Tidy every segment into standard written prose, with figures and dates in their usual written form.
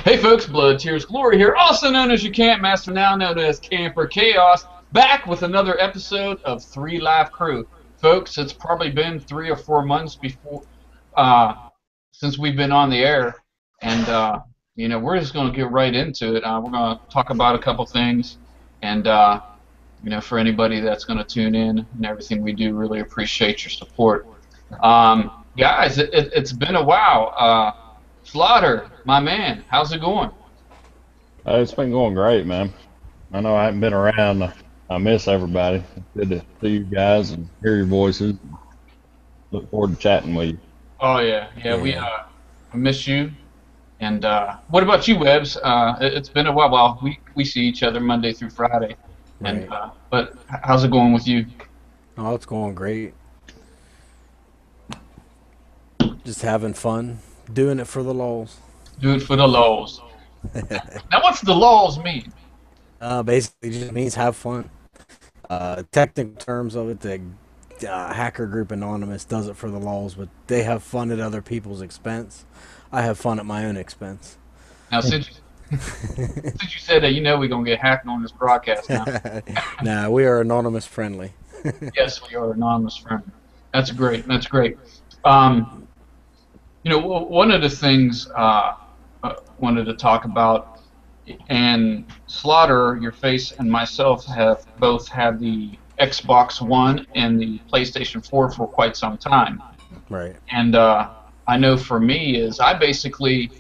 Hey folks, Blood Tears Glory here, also known as your Camp Master, now known as Camper Chaos, back with another episode of Three Live Crew. Folks, it's probably been 3 or 4 months before since we've been on the air, and we're just going to get right into it. We're going to talk about a couple things, and for anybody that's going to tune in and everything we do, really appreciate your support. Guys, it's been a while. Slaughter, my man, how's it going? It's been going great, man. I know I haven't been around. I miss everybody. It's good to see you guys and hear your voices. Look forward to chatting with you. Oh yeah, we Yeah, miss you. And what about you, Webbs? It's been a while. Well, we see each other Monday through Friday, and right. but how's it going with you? Oh, it's going great. Just having fun, doing it for the lulz. Do it for the laws. Now, what's the laws mean? Basically, just means have fun. Technical terms of it, the hacker group Anonymous does it for the lulz, but they have fun at other people's expense. I have fun at my own expense. Now, since you said that, we're gonna get hacked on this broadcast now. Nah, we are Anonymous friendly. Yes, we are anonymous friend. That's great. That's great. Um, one of the things wanted to talk about, and Slaughter, your face, and myself have both had the Xbox One and the PlayStation 4 for quite some time. Right. And I know for me is I basically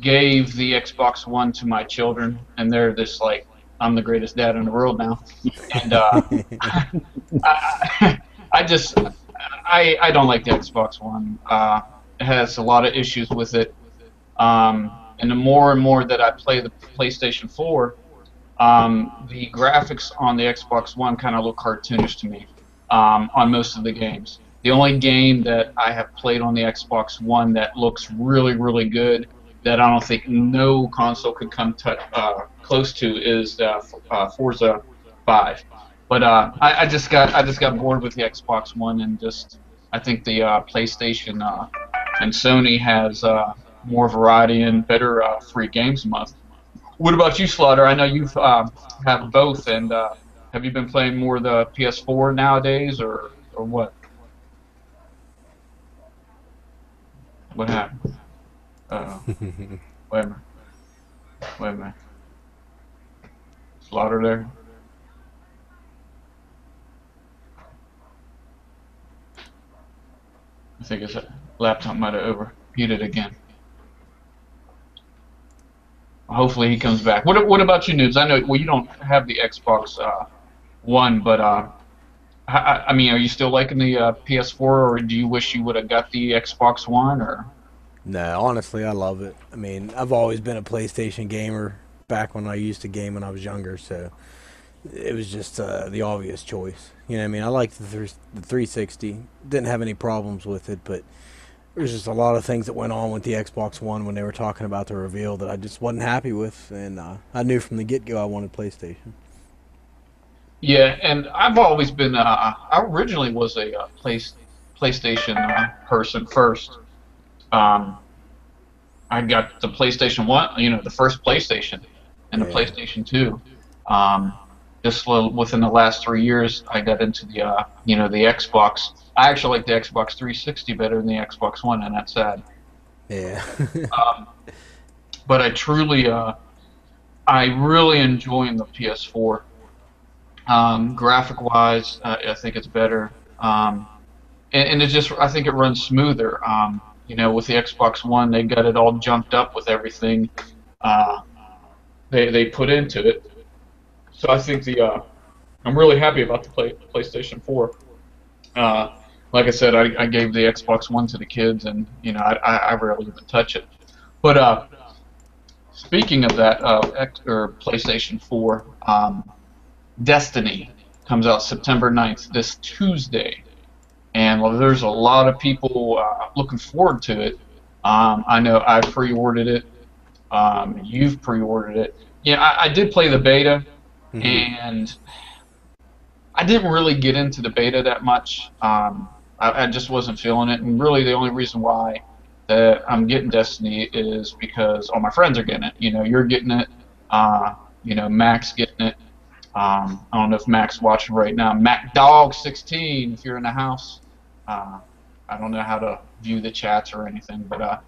gave the Xbox One to my children, and they're just like, I'm the greatest dad in the world now. And I, I just I don't like the Xbox One. It has a lot of issues with it. And the more and more that I play the PlayStation 4, the graphics on the Xbox One kind of look cartoonish to me on most of the games. The only game that I have played on the Xbox One that looks really, really good that I don't think no console could come close to is Forza 5. But I just got bored with the Xbox One and just I think the PlayStation and Sony has more variety and better free games a month. What about you, Slaughter? I know you've have both, and have you been playing more the PS4 nowadays, or what? What happened? Uh, wait a minute. Wait a minute. Slaughter there. I think his laptop might have overheated again. Hopefully he comes back. What about you, Noobs? I know well you don't have the Xbox One, but I mean, are you still liking the PS4, or do you wish you would have got the Xbox One? Or No, honestly, I love it. I mean, I've always been a PlayStation gamer back when I used to game when I was younger, so it was just the obvious choice. You know what I mean? I liked the 360. Didn't have any problems with it, but there's just a lot of things that went on with the Xbox One when they were talking about the reveal that I just wasn't happy with, and I knew from the get-go I wanted PlayStation. yeah, and I've always been. I originally was a PlayStation person first. Um, I got the PlayStation One, the first PlayStation, and the Yeah, PlayStation Two. Um, just within the last 3 years, I got into the Xbox. I actually like the Xbox 360 better than the Xbox One, and that's sad. yeah, Um, but I really enjoy the PS4. Graphic-wise, I think it's better, and it just I think it runs smoother. With the Xbox One, they got it all jumped up with everything uh, they put into it. So I think I'm really happy about the PlayStation 4. Uh, like I said, I gave the Xbox One to the kids, and I rarely even touch it. But speaking of that, or PlayStation 4, Destiny comes out September 9th, this Tuesday, and well, there's a lot of people looking forward to it. I know I pre-ordered it. You've pre-ordered it. Yeah, I did play the beta, hmm and I didn't really get into the beta that much. I just wasn't feeling it, and really the only reason why that I'm getting Destiny is because all my friends are getting it. You know, you're getting it. You know, Mac's getting it. I don't know if Mac's watching right now. Mac Dog 16, if you're in the house. Uh, I don't know how to view the chats or anything, but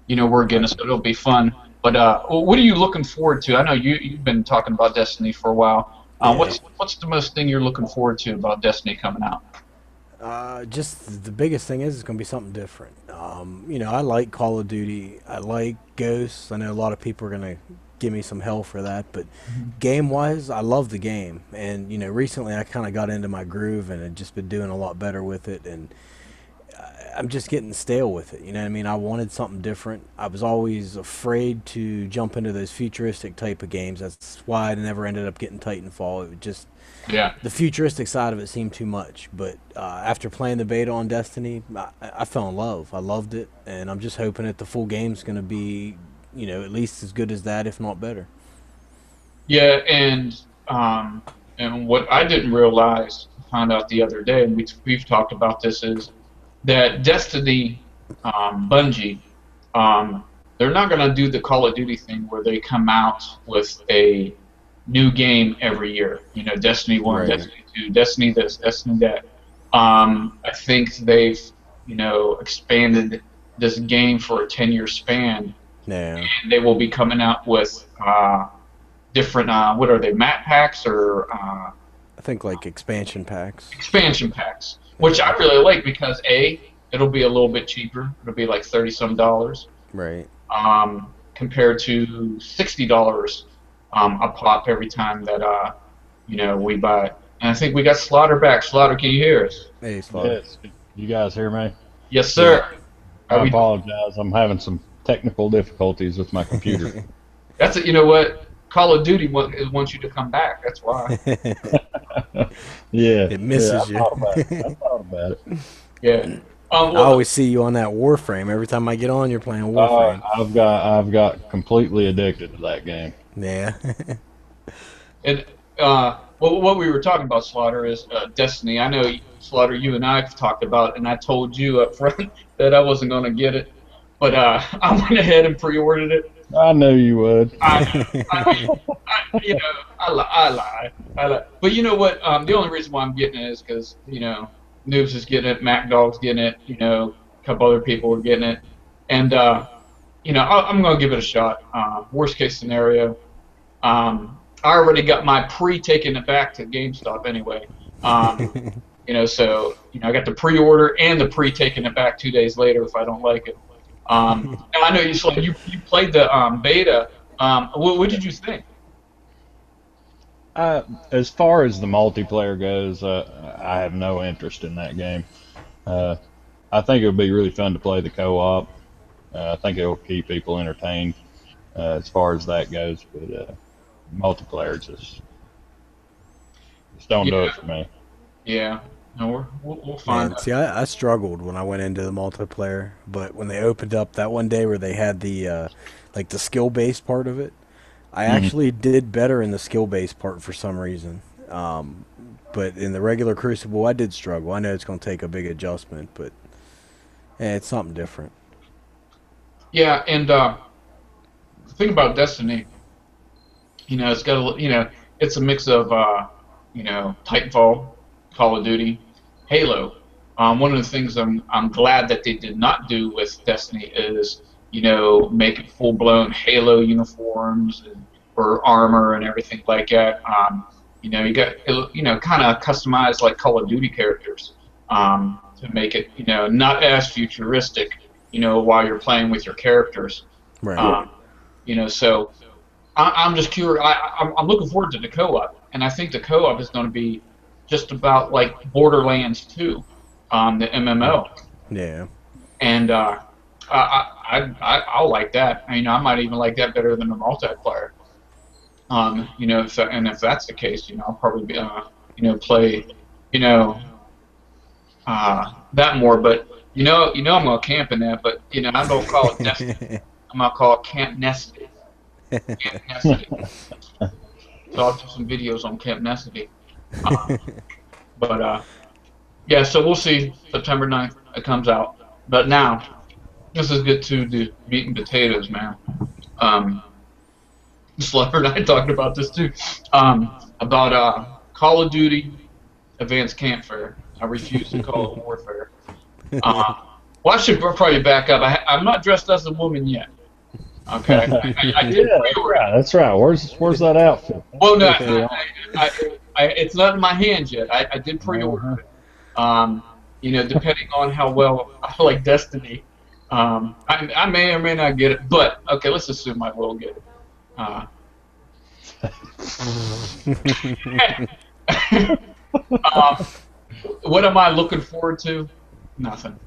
you know, we're getting it, so it'll be fun. But what are you looking forward to? I know you've been talking about Destiny for a while. Yeah. What's the most thing you're looking forward to about Destiny coming out? Just the biggest thing is it's going to be something different. You know, I like Call of Duty. I like Ghosts. I know a lot of people are going to give me some hell for that, but game-wise, I love the game. And, you know, recently I kind of got into my groove and had just been doing a lot better with it. And I'm just getting stale with it. You know what I mean? I wanted something different. I was always afraid to jump into those futuristic type of games. That's why I never ended up getting Titanfall. It was just Yeah. the futuristic side of it seemed too much. But after playing the beta on Destiny, I fell in love. I loved it, and I'm just hoping that the full game's going to be, you know, at least as good as that, if not better. Yeah, and what I didn't realize, found out the other day, and we've talked about this, is that Destiny, Bungie, they're not going to do the Call of Duty thing where they come out with a new game every year. You know, Destiny 1, Right. Destiny 2, Destiny this, Destiny that. I think they've, you know, expanded this game for a 10-year span, Yeah. and they will be coming out with different, what are they, map packs or I think like expansion packs. expansion packs, which I really like because it'll be a little bit cheaper. It'll be like $30-some, Right. compared to $60 a pop every time that you know, we buy it. And I think we got Slaughter back. Slaughter, can you hear us? Hey, Slaughter. Yes. You guys hear me? Yes, sir. I Are we- apologize. I'm having some technical difficulties with my computer. That's it. You know what? Call of Duty wants you to come back. That's why. Yeah. It misses I you. thought about it. I thought about it. Yeah. I Well, always see you on that Warframe. Every time I get on, you're playing Warframe. I've got completely addicted to that game. Yeah. and what we were talking about, Slaughter, is Destiny. I know, Slaughter, you and I have talked about, and I told you up front that I wasn't going to get it, but I went ahead and pre-ordered it. I knew you would. You know, I lie. But you know what? The only reason why I'm getting it is because, you know, Noobs is getting it, Mac Dog's getting it, you know, a couple other people are getting it. And, you know, I'm going to give it a shot. Worst case scenario, I already got my pre-taking it back to GameStop anyway. You know, so, you know, I got the pre-order and the pre-taking it back 2 days later if I don't like it. And I know you played the beta. What did you think? As far as the multiplayer goes, I have no interest in that game. I think it would be really fun to play the co-op. I think it will keep people entertained as far as that goes. But multiplayer just don't do it for me. Yeah, no, we'll find Man, out. see, I struggled when I went into the multiplayer, but when they opened up that one day where they had the like the skill-based part of it, I actually did better in the skill-based part for some reason. But in the regular Crucible, I did struggle. I know it's going to take a big adjustment, but it's something different. Yeah, and the thing about Destiny, you know, it's got a, you know, it's a mix of you know, Titanfall, Call of Duty, Halo. One of the things I'm glad that they did not do with Destiny is, you know, make it full-blown Halo uniforms or armor and everything like that. You know, you got, you know, kind of customized like Call of Duty characters to make it, you know, not as futuristic, you know, while you're playing with your characters. Right. You know, so I'm just curious. I'm looking forward to the co-op, and I think the co-op is going to be just about like Borderlands 2, the MMO. Yeah. And I'll like that. You know, I might even like that better than the multiplayer. You know, if that's the case, you know, I'll probably be, you know, play, you know, that more. But you know, I'm gonna camp in that. But you know, I don't call it Destiny. I'm gonna call it Camp Nested. Camp Nested. So I'll do some videos on Camp Nested. But yeah, so we'll see. September 9th, it comes out. But now This is get to the meat and potatoes, man. Um, Slugger and I talked about this too. About Call of Duty Advanced Campfire. I refuse to call it warfare. Well, I should probably back up. I'm not dressed as a woman yet. Okay, I did Yeah, pre-order. that's right. Where's that outfit? Well, no, it's not in my hands yet. I did pre-order it. Depending on how well I like Destiny, I may or may not get it. But okay, let's assume I will get it. What am I looking forward to? Nothing.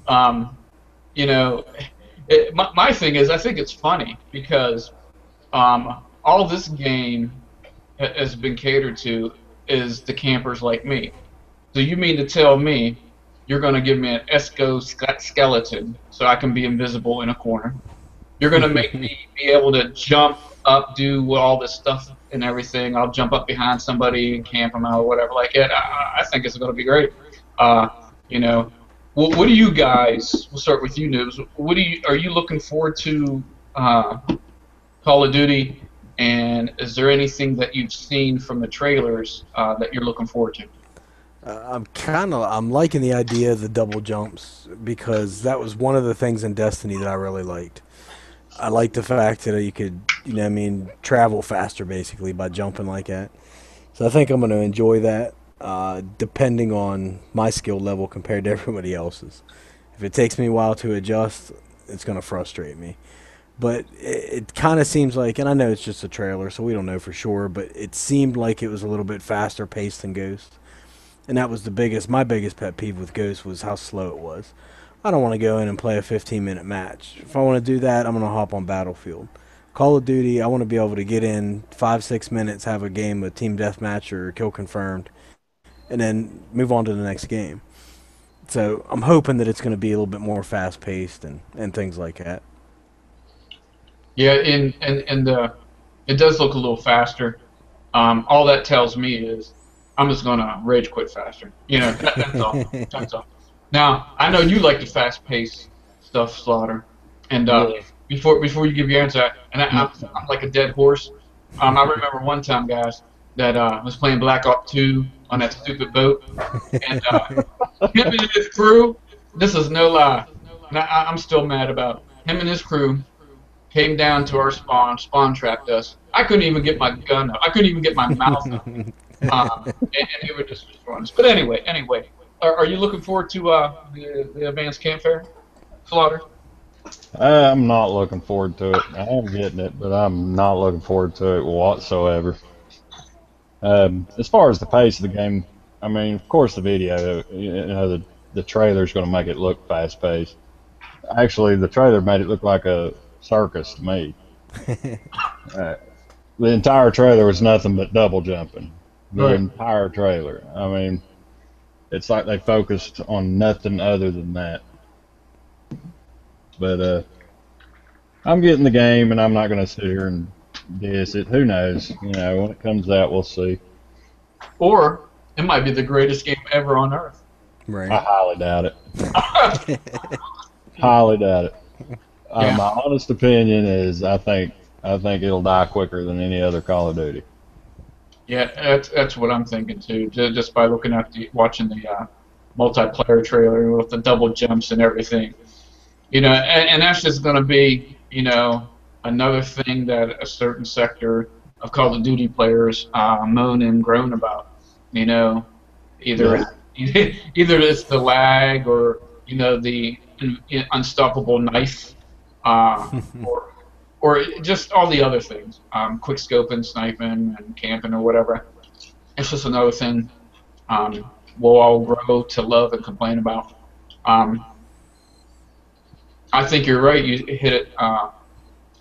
You know, my thing is, I think it's funny because all this game has been catered to is the campers like me. So you mean to tell me you're going to give me an skeleton so I can be invisible in a corner? You're going to make me be able to jump up, do all this stuff and everything. I'll jump up behind somebody and camp them out or whatever like it. I think it's going to be great. What do you guys? We'll start with you, Noobs. Are you looking forward to Call of Duty? And is there anything that you've seen from the trailers that you're looking forward to? I'm liking the idea of the double jumps because that was one of the things in Destiny that I really liked. I like the fact that you could, travel faster basically by jumping like that. So I think I'm going to enjoy that, depending on my skill level compared to everybody else's. If it takes me a while to adjust, it's going to frustrate me. But it kind of seems like, and I know it's just a trailer, so we don't know for sure, but it seemed like it was a little bit faster paced than Ghost. And that was my biggest pet peeve with Ghost was how slow it was. I don't want to go in and play a 15-minute match. If I want to do that, I'm going to hop on Battlefield. Call of Duty, I want to be able to get in 5-6 minutes, have a game of team deathmatch or kill confirmed, and then move on to the next game. So I'm hoping that it's going to be a little bit more fast-paced and things like that. Yeah, and it does look a little faster. All that tells me is I'm just gonna rage quit faster. That's all. That's all. Now I know you like the fast-paced stuff, Slaughter. And before you give your answer, I'm like a dead horse. I remember one time, guys, that was playing Black Ops 2 on that stupid boat, and him and his crew. This is no lie. And I'm still mad about it. Him and his crew came down to our spawn trapped us. I couldn't even get my gun up. I couldn't even get my mouth up. And they were just destroying us. But anyway, are you looking forward to the Advanced Campfire, Slaughter? I'm not looking forward to it. I am getting it, but I'm not looking forward to it whatsoever. As far as the pace of the game, I mean, of course the video, the trailer's going to make it look fast-paced. Actually, the trailer made it look like a circus to me. The entire trailer was nothing but double jumping. The entire trailer. I mean, it's like they focused on nothing other than that. But I'm getting the game, and I'm not going to sit here and diss it. Who knows? When it comes out, we'll see. Or it might be the greatest game ever on Earth. Right. I highly doubt it. Highly doubt it. Yeah. My honest opinion is I think it'll die quicker than any other Call of Duty. Yeah, that's what I'm thinking too. Just by looking at watching the multiplayer trailer with the double jumps and everything, and that's just going to be another thing that a certain sector of Call of Duty players moan and groan about. Either it's the lag or the unstoppable knife. Or just all the other things, quick scoping, sniping, and camping or whatever. It's just another thing we'll all grow to love and complain about. I think you're right. You hit it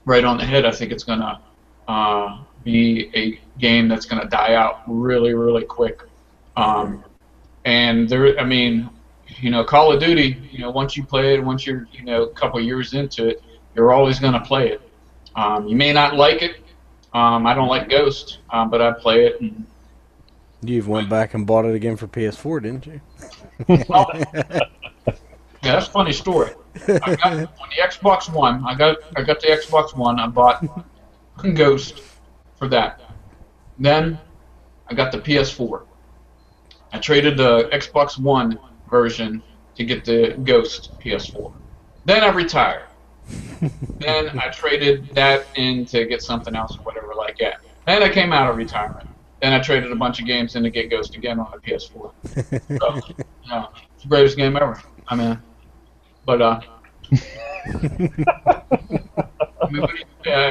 right on the head. I think it's going to be a game that's going to die out really, really quick. And Call of Duty, once you play it, once you're, a couple years into it, you're always going to play it. You may not like it. I don't like Ghost, but I play it. And You've went back and bought it again for PS4, didn't you? Yeah, that's a funny story. I got on the Xbox One. I got the Xbox One. I bought Ghost for that. Then I got the PS4. I traded the Xbox One version to get the Ghost PS4. Then I retired. Then I traded that in to get something else or whatever like that. Then I came out of retirement. Then I traded a bunch of games in to get Ghost again on the PS4. So, yeah, it's the greatest game ever. I mean, but I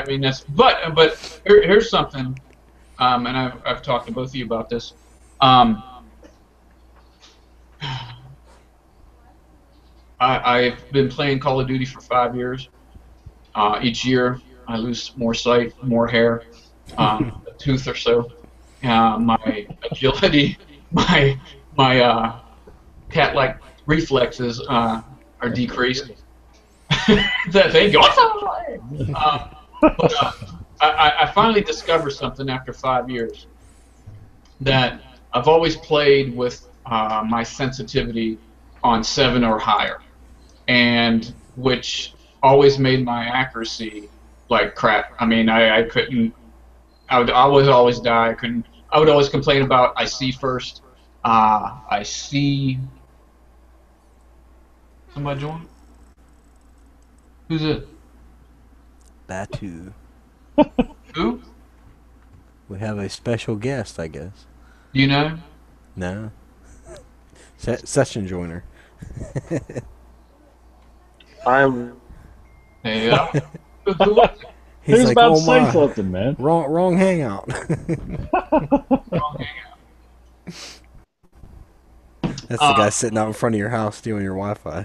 mean that's but here's something, and I've talked to both of you about this. I've been playing Call of Duty for 5 years. Each year, I lose more sight, more hair, a tooth or so. My agility, my cat-like reflexes are decreased. Thank you. But I finally discovered something after 5 years that I've always played with my sensitivity on 7 or higher, and which always made my accuracy like crap. I mean, I couldn't. I would always die. I couldn't. I would always complain about I see first. I see. Somebody join? Who's it? Batu. Who? We have a special guest, I guess. Do you know? No. Session joiner. I'm. Yeah. He's Who's like, about oh to say my, something, man? wrong hangout. That's the guy sitting out in front of your house stealing your Wi-Fi.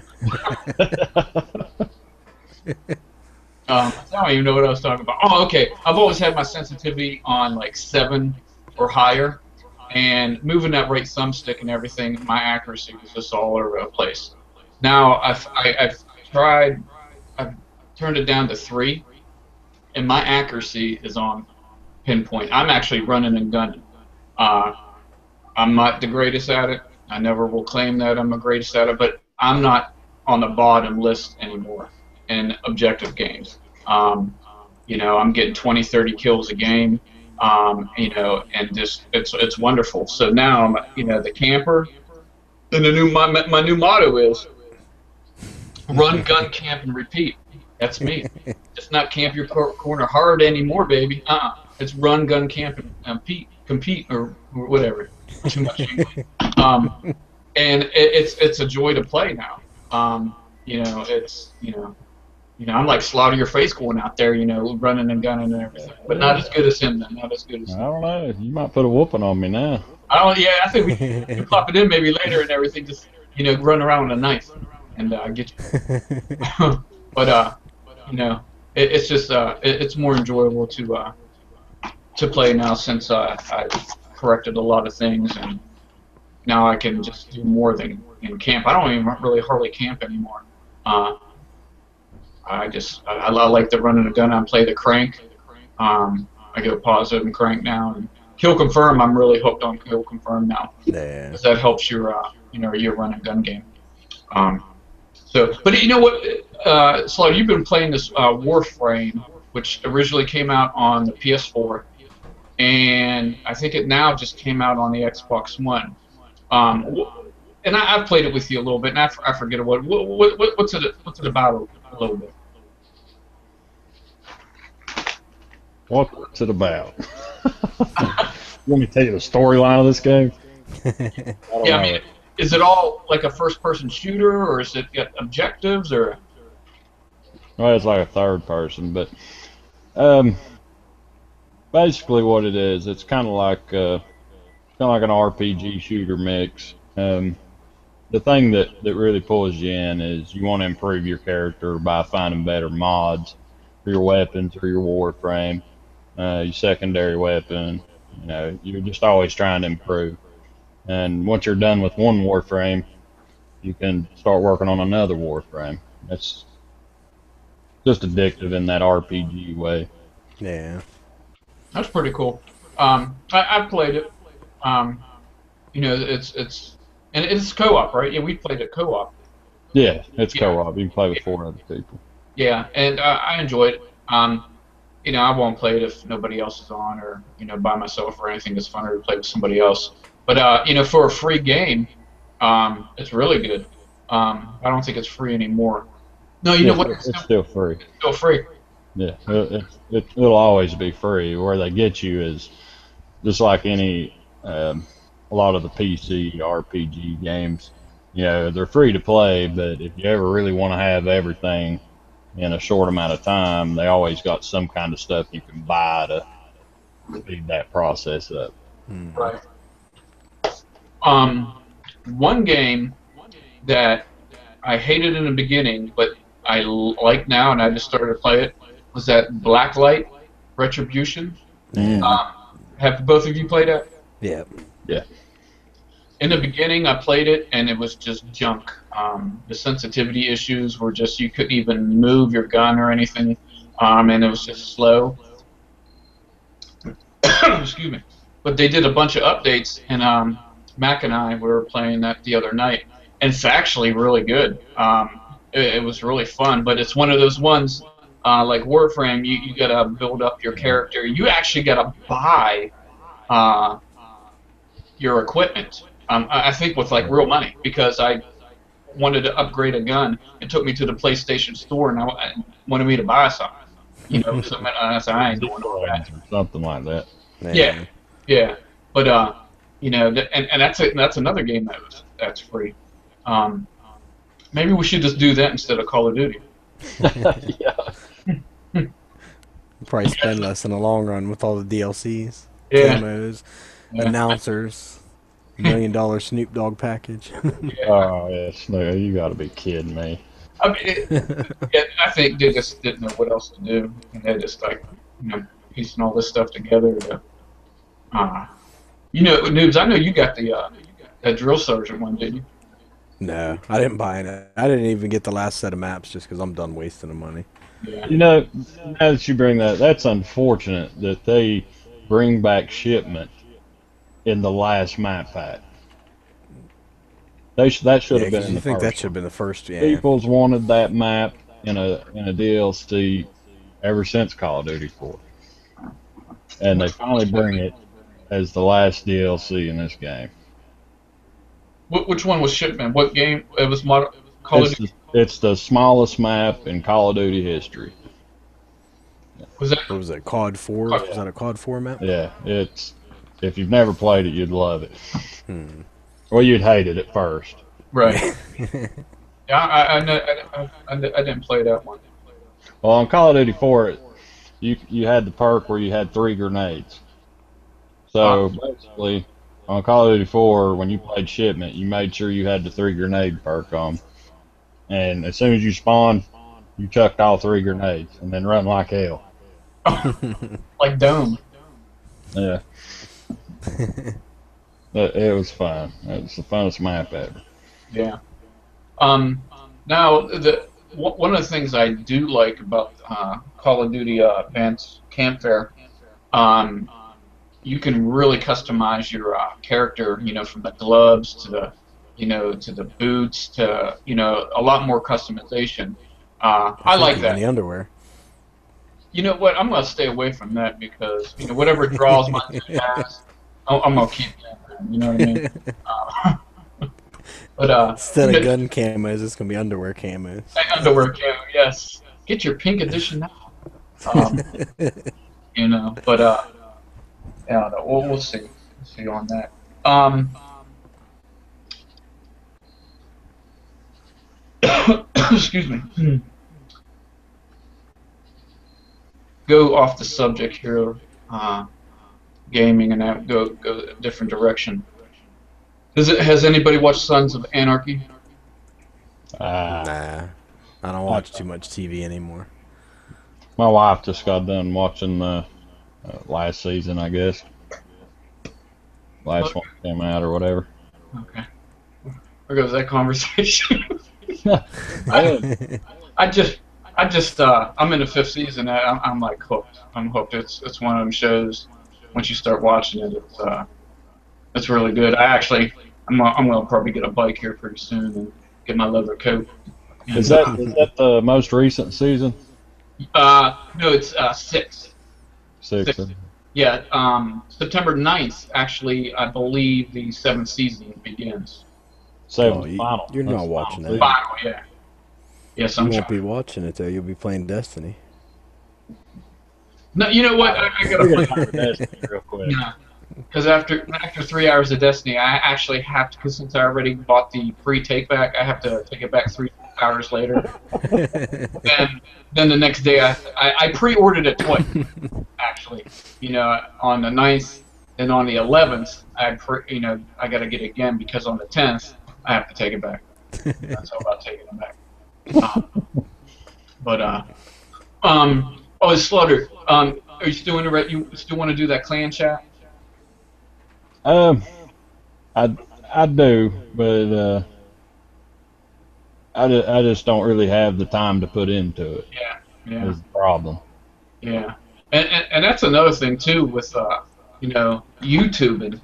I don't even know what I was talking about. Oh, okay. I've always had my sensitivity on like 7 or higher, and moving that right thumbstick and everything, my accuracy was just all over the place. Now I've turned it down to 3, and my accuracy is on pinpoint. I'm actually running and gunning. I'm not the greatest at it. I never will claim that I'm the greatest at it, but I'm not on the bottom list anymore in objective games. You know, I'm getting 20, 30 kills a game. You know, and just it's wonderful. So now I'm, you know, the camper, and my new motto is run, gun, camp, and repeat. That's me. It's not camp your corner hard anymore, baby. It's run, gun, camp, and compete, or whatever. Too much English. And it's a joy to play now. You know, I'm like slaughter your face going out there, you know, running and gunning and everything. But not as good as him, then. Not as good as him. I don't know. You might put a whooping on me now. Yeah, I think we can pop it in maybe later and everything. Just, you know, run around with a knife and get you. But you know, it's just it's more enjoyable to play now since I've corrected a lot of things, and now I can just do more than in camp. I don't even really hardly camp anymore. I like the run and a gun. I play the crank. I go positive and crank now, and kill confirm. I'm really hooked on kill confirm now. Yeah. Because that helps your you know, your run and gun game. So, but you know what, Slaughter, you've been playing this Warframe, which originally came out on the PS4, and I think it now just came out on the Xbox One. And I've played it with you a little bit, and I forget what's it about a little bit. What's it about? You want me to tell you the storyline of this game? Yeah, I mean, is it all like a first-person shooter, or is it got objectives, or? Well, it's like a third person, but basically what it is, it's kind of like an RPG shooter mix. The thing that really pulls you in is you want to improve your character by finding better mods for your weapons or your warframe, your secondary weapon. You know, you're just always trying to improve. And once you're done with one warframe, you can start working on another warframe. That's just addictive in that RPG way. Yeah. That's pretty cool. I've played it. You know, it's co-op, right? Yeah, we played it co-op. Yeah, it's Yeah. co-op. You can play with 4 other people. Yeah, and I enjoyed it. I won't play it if nobody else is on, or by myself or anything. It's funner to play with somebody else. But for a free game, it's really good. I don't think it's free anymore. No, you Yeah, know what? It's it's still free. still free. Yeah, it'll always be free. Where they get you is just like any a lot of the PC RPG games. They're free to play, but if you ever really want to have everything in a short amount of time, they always got some kind of stuff you can buy to speed that process up. Right. One game that I hated in the beginning, but I like now, and I just started to play it, was that Blacklight Retribution. Mm, Have both of you played it? Yeah. yeah, In the beginning, I played it, and it was just junk. The sensitivity issues were just, you couldn't even move your gun or anything, and it was just slow. Excuse me. But they did a bunch of updates, and Mac and I were playing that the other night, and it's actually really good. It was really fun, but it's one of those ones, like Warframe, you gotta build up your character. You actually gotta buy uh, your equipment. I think with like real money, because I wanted to upgrade a gun. It took me to the PlayStation Store, and I wanted me to buy something. So I said, I ain't doing all that. or something like that. Man. Yeah, yeah, but and that's another game that's free. Um, Maybe we should just do that instead of Call of Duty. Yeah. Probably spend less in the long run with all the DLCs, Yeah, camos, yeah, announcers, $1 million Snoop Dogg package. yeah. Oh, yeah, Snow, you got to be kidding me. I mean, yeah, I think they just didn't know what else to do, and they just like piecing all this stuff together. Noobs. I know you got the that drill sergeant one, didn't you? No, I didn't buy it. I didn't even get the last set of maps just because I'm done wasting the money. Yeah. Now that you bring that, that's unfortunate that they bring back shipment in the last map pack. That should Yeah, have been because in you the think that first should have one. been the first. Yeah. People's wanted that map in a DLC ever since Call of Duty 4, and they finally bring it as the last DLC in this game. Which one was Shipman? What game? It was Call of Duty. It's the smallest map in Call of Duty history. Was that? What was it? COD 4? Was that a COD 4 map? Yeah, it's if you've never played it, you'd love it. Well, you'd hate it at first. Right. Yeah, I didn't play that one. Well, on Call of Duty 4, you had the perk where you had 3 grenades. So basically, on Call of Duty 4, when you played shipment, you made sure you had the 3 grenade perk on. And as soon as you spawned, you chucked all 3 grenades and then run like hell. Like Dome. Yeah. It was fun. It was the funnest map ever. Yeah. Now one of the things I do like about Call of Duty Advanced Campfire, you can really customize your character. From the gloves to the boots to a lot more customization. I like Even that. the underwear. You know what? I'm gonna stay away from that because whatever draws my has, I'm gonna keep that. You know what I mean? But Instead of gun camos, it's gonna be underwear camos. underwear camo, yes. Get your pink edition now. But yeah, no, we'll see. We'll see on that. Excuse me. Go off the subject here, gaming, and go a different direction. Has anybody watched Sons of Anarchy? Nah, I don't watch too much TV anymore. My wife just got done watching the last season, I guess. Last one came out or whatever. Okay. There goes that conversation. I I'm in the 5th season. I'm like hooked. I'm hooked. It's one of them shows. Once you start watching it, it's really good. I'm gonna probably get a bike here pretty soon get my leather coat. And, Is that the most recent season? no, it's 6. Six. Yeah, September 9th, actually, I believe the 7th season begins. Seventh final. You're That's not the watching final that. Final, yeah. Yes, You I'm won't trying. be watching it though. You'll be playing Destiny. No, you know what? I We're gotta gonna talk Destiny real quick. yeah. Because after 3 hours of Destiny, I actually have to, because since I already bought the free take back, I have to take it back 3 hours later. And then the next day, I pre-ordered it twice, actually. You know, on the 9th and on the 11th, I got to get it again because on the 10th, I have to take it back. That's all about taking it back. Oh, Slaughter, are you still in the you still want to do that clan chat? I do, but I just don't really have the time to put into it. Yeah. Is the problem. Yeah, and that's another thing too with YouTubing.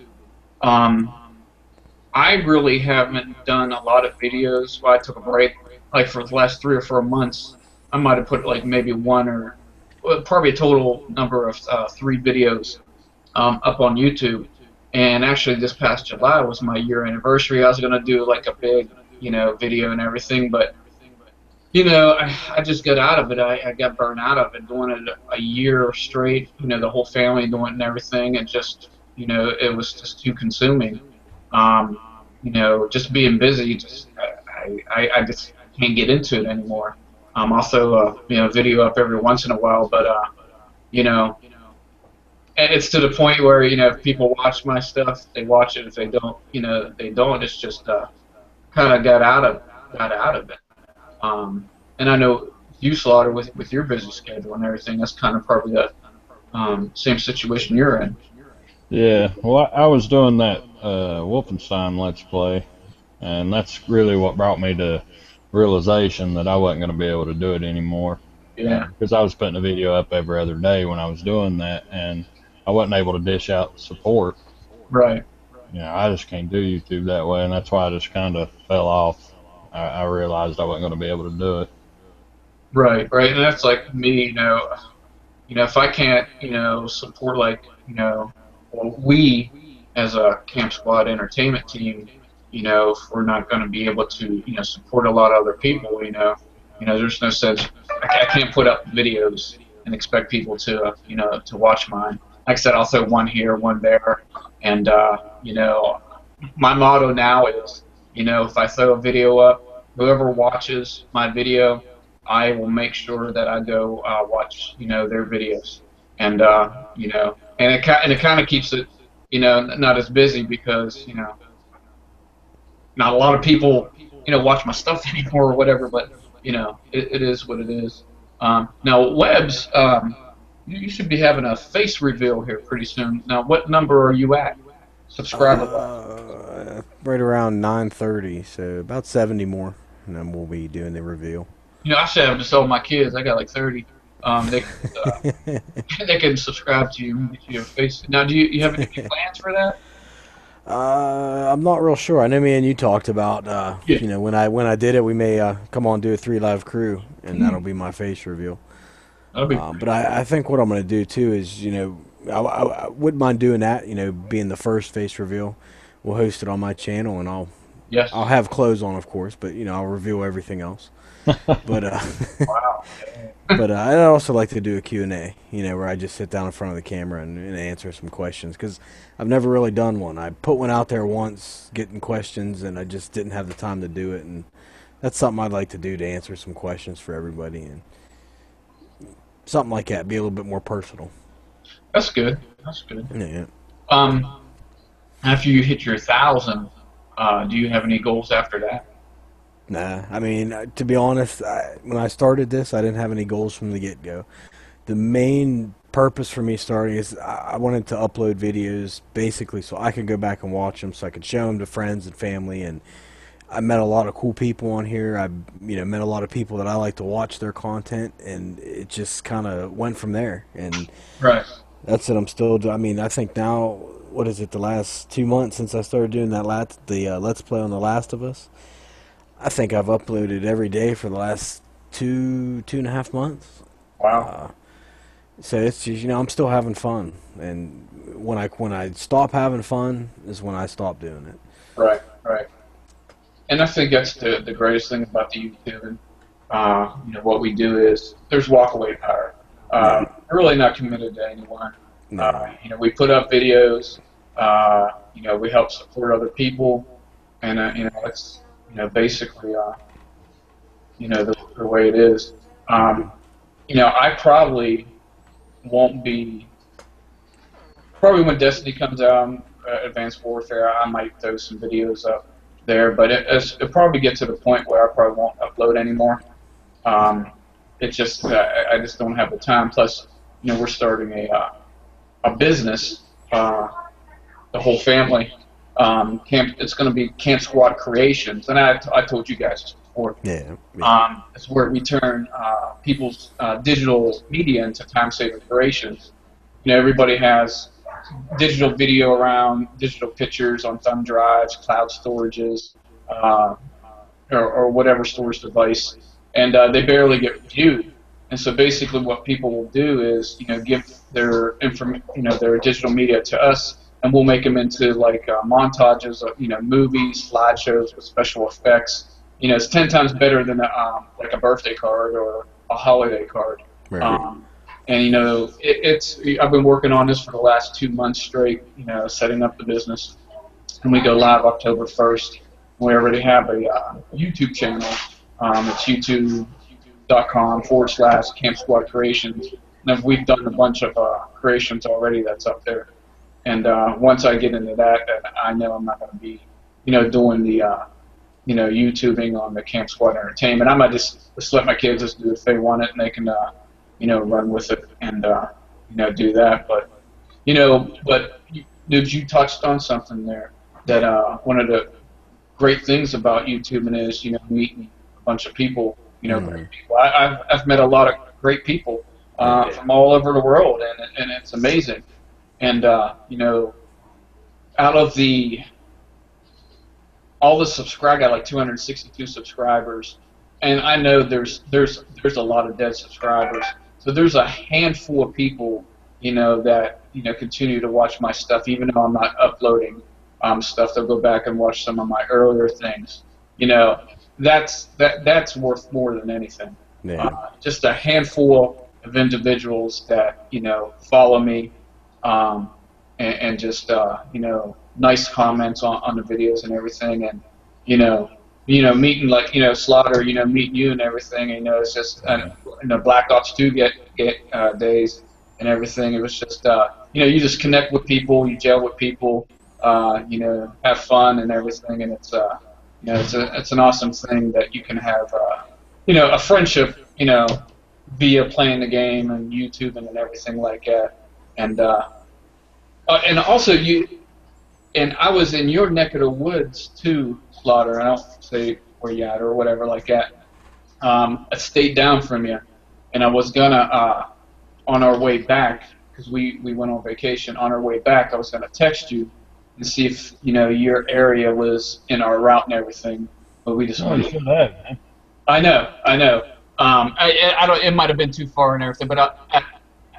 I really haven't done a lot of videos. Well, I took a break, like for the last 3 or 4 months. I might have put like maybe one or probably a total number of 3 videos up on YouTube. And actually, this past July was my year anniversary. I was gonna do like a big video and everything, but I just got out of it. I got burned out of it, doing it a year straight. The whole family doing it and everything. And just, it was just too consuming. Just being busy. I just can't get into it anymore. Also, video up every once in a while, but and it's to the point where if people watch my stuff, they watch it. If they don't, they don't. It's just kind of got out of it. And I know you, Slaughter, with your busy schedule and everything, that's kind of probably the same situation you're in. Yeah, well, I was doing that Wolfenstein Let's Play, and that's really what brought me to realization that I wasn't going to be able to do it anymore. Yeah. Because I was putting a video up every other day when I was doing that, and I wasn't able to dish out support. Right. I just can't do YouTube that way, and that's why I just kind of fell off. I realized I wasn't going to be able to do it. Right, and that's like me, if I can't, support we as a Camp Squad entertainment team, if we're not going to be able to, support a lot of other people, there's no sense. I can't put up videos and expect people to, to watch mine. Like I said, I'll throw one here, one there, and my motto now is, if I throw a video up, whoever watches my video, I will make sure that I go watch, their videos, and and it kind of keeps it, not as busy because not a lot of people, watch my stuff anymore or whatever, but it is what it is. Now, Webbs, you should be having a face reveal here pretty soon. Now, what number are you at? Subscriber. Right around 9:30, so about 70 more, and then we'll be doing the reveal. I should have just told my kids. I got like 30. They can subscribe to you and get you a face. Now, do you have any plans for that? I'm not real sure. I know me and you talked about, Yeah. when I did it, we may come on do a 3 live crew, and that'll be my face reveal. That'll be But I think what I'm going to do too is, I wouldn't mind doing that. Being the first face reveal. We'll host it on my channel, and yes. I'll have clothes on, of course, but I'll reveal everything else. But Wow. but I'd also like to do a Q&A, where I just sit down in front of the camera and answer some questions, because I've never really done one. I put one out there once, getting questions, and I just didn't have the time to do it, and that's something I'd like to do, to answer some questions for everybody, and something like that, be a little bit more personal. That's good. That's good. Yeah. After you hit your 1,000, do you have any goals after that? Nah, I mean, to be honest, when I started this, I didn't have any goals from the get-go. The main purpose for me starting is I wanted to upload videos basically so I could go back and watch them, so I could show them to friends and family. And I met a lot of cool people on here. I met a lot of people that I like to watch their content, and it just kind of went from there. And Right. that's what I'm still doing. I mean, I think now, what is it, the last 2 months since I started doing that Let's Play on The Last of Us, I think I've uploaded every day for the last 2.5 months. Wow. So it's just, I'm still having fun, and when I stop having fun is when I stop doing it. Right, right. And I think that's the greatest thing about the YouTube. And what we do is there's walkaway power. Yeah. We're really not committed to anyone. No. We put up videos. We help support other people, and it's basically the way it is. I probably won't be. Probably when Destiny comes out, Advanced Warfare, I might throw some videos up there, but it'll probably get to the point where I probably won't upload anymore. It's just I just don't have the time. Plus, we're starting a business, the whole family. It's going to be Camp Squad Creations, and I told you guys this before. Yeah. It's where we turn people's digital media into time-saving creations. Everybody has digital video around, digital pictures on thumb drives, cloud storages, or whatever storage device, and they barely get viewed. And so basically, what people will do is, give their their digital media to us, and we'll make them into like montages of movies, slideshows with special effects. It's 10 times better than like a birthday card or a holiday card. Right. And I've been working on this for the last 2 months straight. Setting up the business, and we go live October 1st. We already have a YouTube channel. It's youtube.com/Camp Squad Creations. And we've done a bunch of creations already that's up there. And once I get into that, then I know I'm not going to be, doing the, YouTubing on the Camp Squad Entertainment. I might just let my kids just do it if they want it, and they can, run with it and, do that. But, you touched on something there that one of the great things about YouTubing is, meeting a bunch of people, great people. I've met a lot of great people from all over the world, and it's amazing. And out of all the subscribers, I got like 262 subscribers, and I know there's a lot of dead subscribers. So there's a handful of people, that continue to watch my stuff, even though I'm not uploading stuff. They'll go back and watch some of my earlier things. That's worth more than anything. Yeah. Just a handful of individuals that follow me. And just nice comments on the videos and everything, and meeting like Slaughter, meeting you and everything. It's just Black Ops 2 get days and everything. It was just you just connect with people, you gel with people, have fun and everything, and it's it's an awesome thing that you can have a friendship via playing the game and YouTube and everything like that. And also I was in your neck of the woods too, Slaughter. I don't say where you at or whatever like that. I stayed down from you, and I was gonna on our way back, because we went on vacation. On our way back, I was gonna text you and see if your area was in our route and everything, but we just Oh, you should have, man. I know. I don't. It might have been too far and everything, but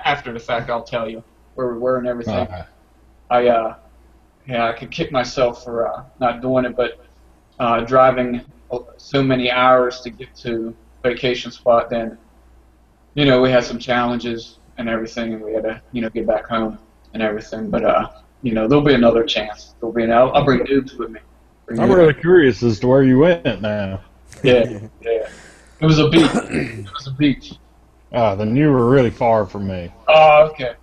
after the fact, I'll tell you where we were and everything. Okay. I could kick myself for not doing it, but driving so many hours to get to vacation spot, then we had some challenges and everything, and we had to get back home and everything. But there'll be another chance. I'll bring dudes with me. I'm really curious as to where you went now. Yeah. It was a beach. Then you were really far from me. Oh, okay.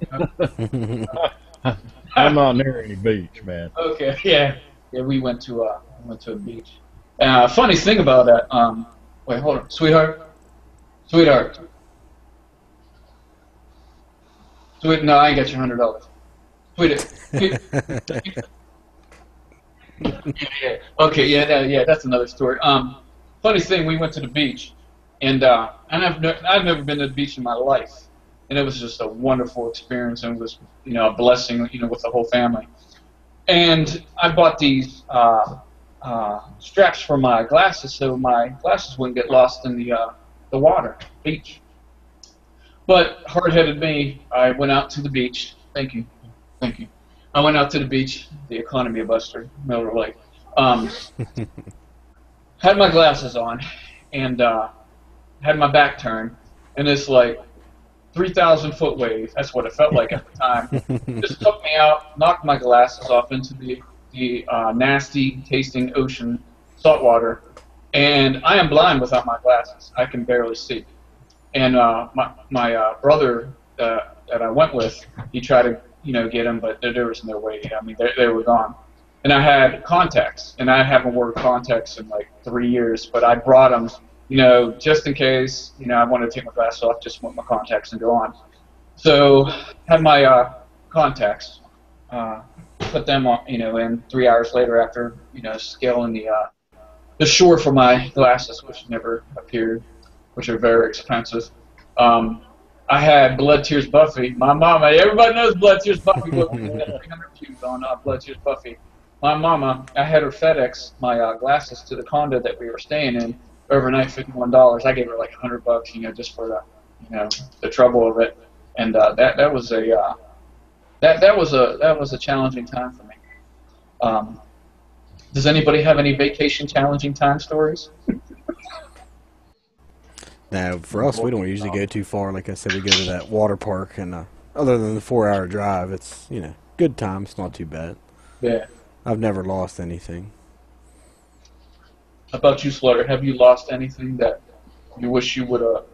I'm not near any beach, man. Okay, yeah. We went to a beach. Funny thing about that. Wait, hold on, sweetheart. No, I ain't got your $100. Sweetheart. Yeah. Okay, yeah, that's another story. Funny thing, we went to the beach, and I've never been to the beach in my life, and it was just a wonderful experience, and it was a blessing, with the whole family. And I bought these straps for my glasses so my glasses wouldn't get lost in the water, beach. But hard-headed me, I went out to the beach. Thank you, thank you. I went out to the beach, the Economy Buster, Miller Lake. Had my glasses on, and had my back turned, and this like 3,000-foot wave. That's what it felt like at the time. Just took me out, knocked my glasses off into the nasty tasting ocean, saltwater, and I am blind without my glasses. I can barely see. And my brother that I went with, he tried to get them, but there was no way. I mean, they were gone. And I had contacts, and I haven't worn contacts in like 3 years, but I brought them, just in case, I wanted to take my glasses off, just want my contacts and go on. So had my contacts, put them on, and 3 hours later after, scaling the shore for my glasses, which never appeared, which are very expensive. I had Blood Tears Buffy. My mama, everybody knows Blood Tears Buffy. We had 300 views on Blood Tears Buffy. My mama, I had her FedEx my glasses to the condo that we were staying in overnight, $51. I gave her like $100, just for the trouble of it. And that was a challenging time for me. Does anybody have any vacation challenging time stories? Now, for us, we don't usually go too far. Like I said, we go to that water park, and other than the 4-hour drive, it's good time. It's not too bad. Yeah. I've never lost anything. How about you, Slaughter? Have you lost anything that you wish you would have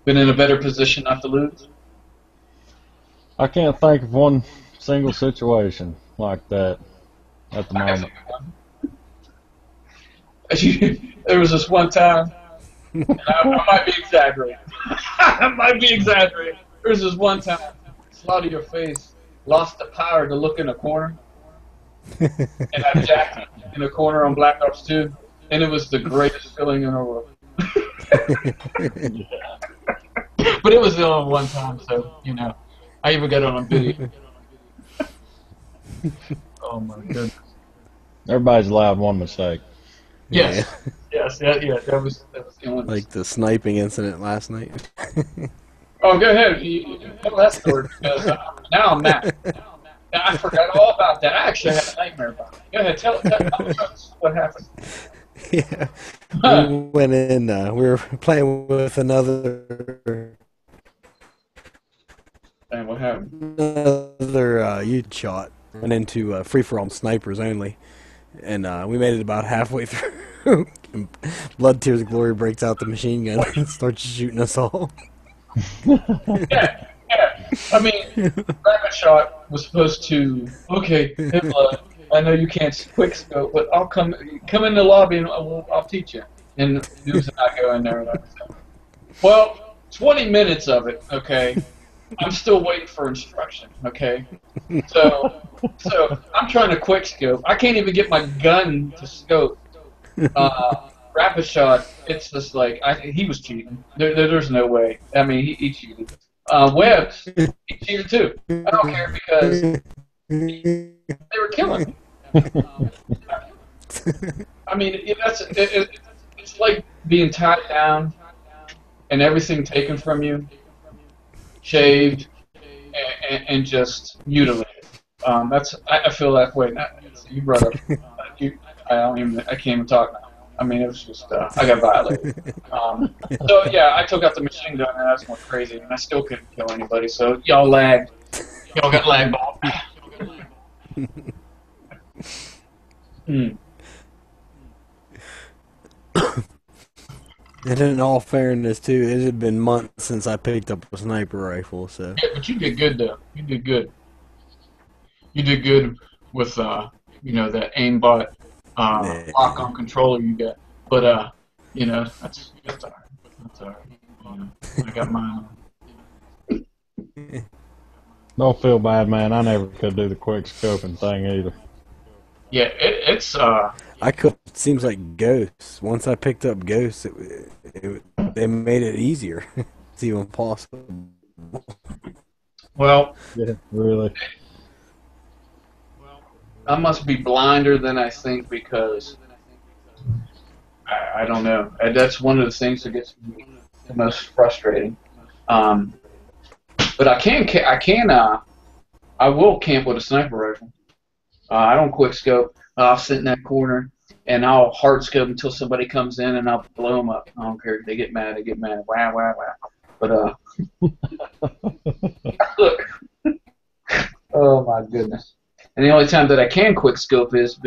been in a better position not to lose? I can't think of one single situation like that at the moment. There was this one time, and I might be exaggerating. I might be exaggerating. There was this one time, Slaughter, your face lost the power to look in a corner. And I jacked it in a corner on Black Ops 2, and it was the greatest feeling in the world. But it was the only one time, so, I even got it on video. Oh, my goodness. Everybody's allowed one mistake. Yes. Yeah. Yes, yeah, that was the only mistake. Like the sniping incident last night. Oh, go ahead. You tell that story, because now I'm mad. I forgot all about that. I actually had a nightmare about it. Go ahead, tell us what happened. Yeah. We went in, we were playing with another And what happened? youth shot. Went into free-for-all snipers only. And we made it about halfway through. Blood Tears of Glory breaks out the machine gun and starts shooting us all. Yeah. I mean, Rapid Shot was supposed to, okay, hey, Blood, I know you can't quick scope, but I'll come in the lobby and I'll teach you. And News and I go in there and everything. Well, 20 minutes of it, okay, I'm still waiting for instruction, okay? So I'm trying to quick scope. I can't even get my gun to scope. Rapid Shot, it's just like, he was cheating. There's no way. I mean, he cheated. Webbs, he cheated too. I don't care because they were killing me. I mean, it's like being tied down and everything taken from you, shaved, and just mutilated. I feel that way. You brought up. I can't even talk now. I mean, it was just, I got violated. So, yeah, I took out the machine gun, and I was going crazy, and I still couldn't kill anybody, so y'all lagged. Y'all got lag ball. And in all fairness, too, it had been months since I picked up a sniper rifle, so... Yeah, but you did good, though. You did good. You did good with, that aimbot. Lock-on controller you got, but that's all right. That's all right. I got mine. Don't feel bad, man. I never could do the quick scoping thing either. Yeah, it's I could. It seems like Ghosts. Once I picked up Ghosts, they made it easier. It's even possible. Well, Yeah, really. I must be blinder than I think because I don't know. That's one of the things that gets me the most frustrating. Um, but I will camp with a sniper rifle. I don't quick scope. I'll sit in that corner and I'll hard scope until somebody comes in and I'll blow them up. I don't care. They get mad. They get mad. Wow, wow, wow. But look. Oh my goodness. And the only time that I can quick scope is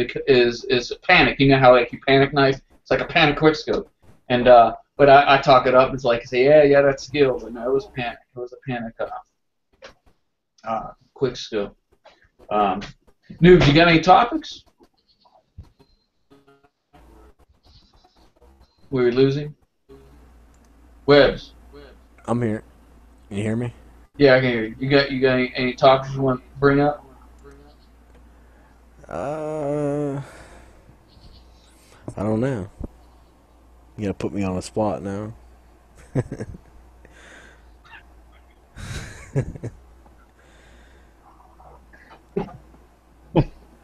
panic. You know how like you panic knife? It's like a panic quick scope. And but I talk it up. It's like say yeah that's skill, but no, it was panic. It was a panic quick scope. Noobs, you got any topics? We're losing. Webbs. I'm here. Can you hear me? Yeah, I can hear you. You got any topics you want to bring up? I don't know. You gotta put me on the spot now.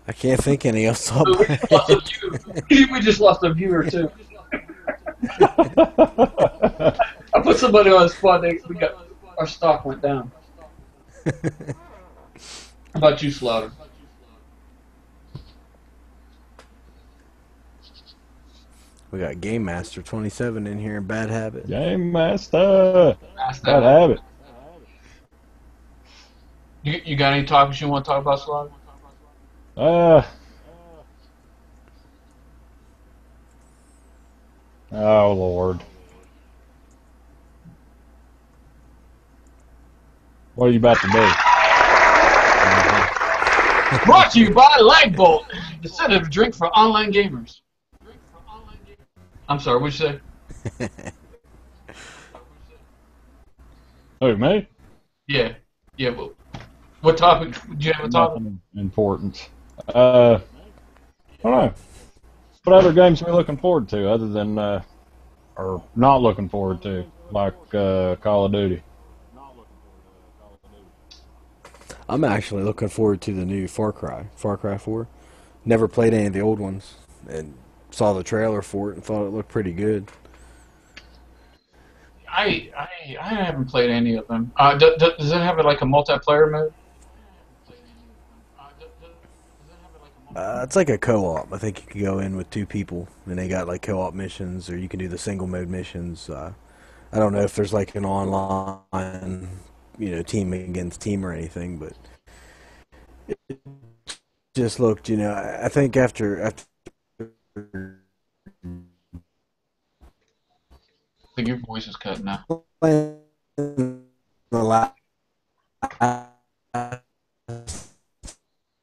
I can't think any else. We just lost a viewer too. I put somebody on the spot. Our stock went down. How about you, Slaughter? We got Game Master 27 in here in Bad Habit. Game Master. Bad Habit. You got any topics you want to talk about, Slaughter? Oh Lord. What are you about to do? Brought to you by Lagbolt, the sedative drink for online gamers. I'm sorry, what'd you say? Oh, me? Yeah. But what topic? Do you have a topic? Nothing important. I don't know. What other games are we looking forward to other than, or not looking forward to, like Call of Duty? I'm actually looking forward to the new Far Cry 4. Never played any of the old ones, and saw the trailer for it and thought it looked pretty good. I haven't played any of them. Does it have like a multiplayer mode? It's like a co-op. I think you can go in with 2 people, and they got like co-op missions, or you can do the single mode missions. I don't know if there's like an online, team against team or anything, but it just looked, I think after I think your voice is cutting out.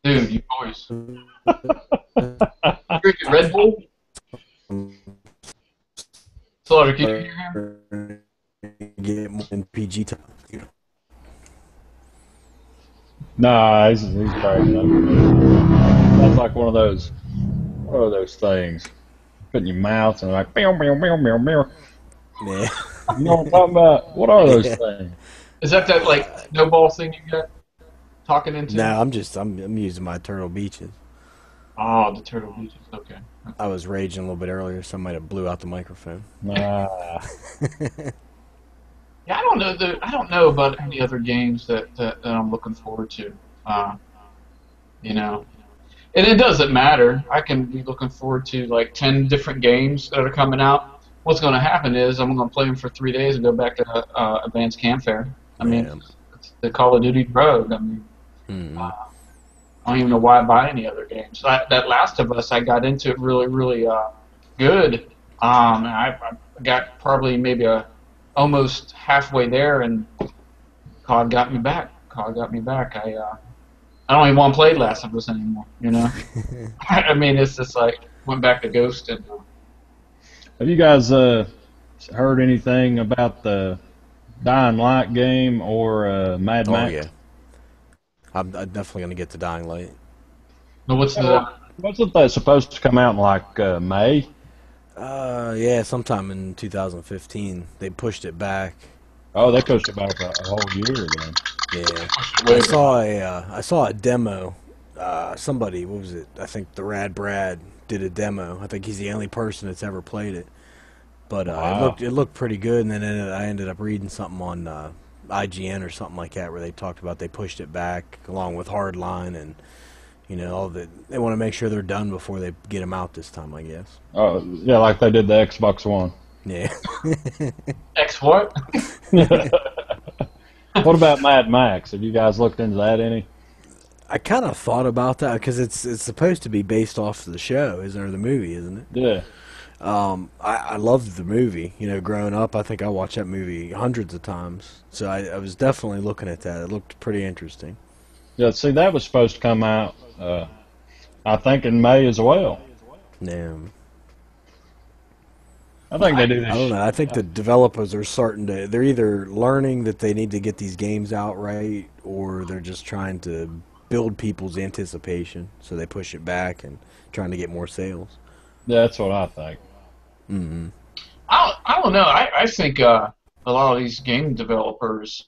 Dude, your voice. Drinking Red Bull? Slaughter, can you hear him? Get more in PG time. Nah, he's crazy. That's like one of those things. Put in your mouth and like, meow, meow, meow, meow, meow. Yeah. You know what I'm talking about? What are those things? Is that like no ball thing you got talking into? No, I'm using my Turtle Beaches. Oh, the Turtle Beaches. Okay. I was raging a little bit earlier, so I might have blew out the microphone. Nah. Yeah, I don't know about any other games that I'm looking forward to. And it doesn't matter. I can be looking forward to like 10 different games that are coming out. What's going to happen is I'm going to play them for 3 days and go back to Advanced Campfire. I mean, it's the Call of Duty rogue. I mean, I don't even know why I buy any other games. That Last of Us, I got into it really, really good. I got probably maybe almost halfway there, and COD got me back. I don't even want to play Last of Us anymore. I mean, it's just like went back to Ghost and. Have you guys heard anything about the Dying Light game or Mad Max? Oh yeah, I'm definitely gonna get the Dying Light. No, wasn't that supposed to come out in like May? Yeah, sometime in 2015. They pushed it back. Oh, they pushed it back a whole year then. Yeah, I saw a demo somebody, what was it? I think the Rad Brad did a demo. I think he's the only person that's ever played it. But Wow. it looked pretty good, and then I ended up reading something on IGN or something like that where they talked about they pushed it back along with Hardline, and all that they want to make sure they're done before they get them out this time, I guess. Oh, yeah, like they did the Xbox One. Yeah. X what? What about Mad Max? Have you guys looked into that any? I kind of thought about that because it's supposed to be based off the show, isn't it, or the movie, isn't it? Yeah. I loved the movie. Growing up, I think I watched that movie hundreds of times. So I was definitely looking at that. It looked pretty interesting. Yeah, see, that was supposed to come out, I think, in May as well. Yeah. I think they do this. I don't know. I think the developers are starting to. They're either learning that they need to get these games out right, or they're just trying to build people's anticipation, so they push it back and trying to get more sales. Yeah, that's what I think. Mm-hmm. I don't know. I think a lot of these game developers,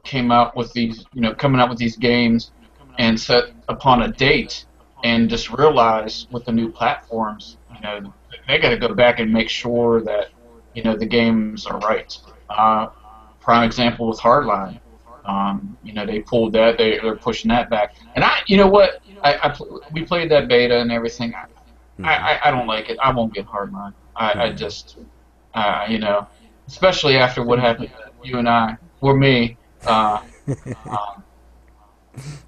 came out with these, coming out with these games and set upon a date and just realized with the new platforms, they got to go back and make sure that, the games are right. Prime example with Hardline. They pulled that. They're pushing that back. And you know what? We played that beta and everything. I don't like it. I won't get Hardline. I just, especially after what happened to you and I, or me. On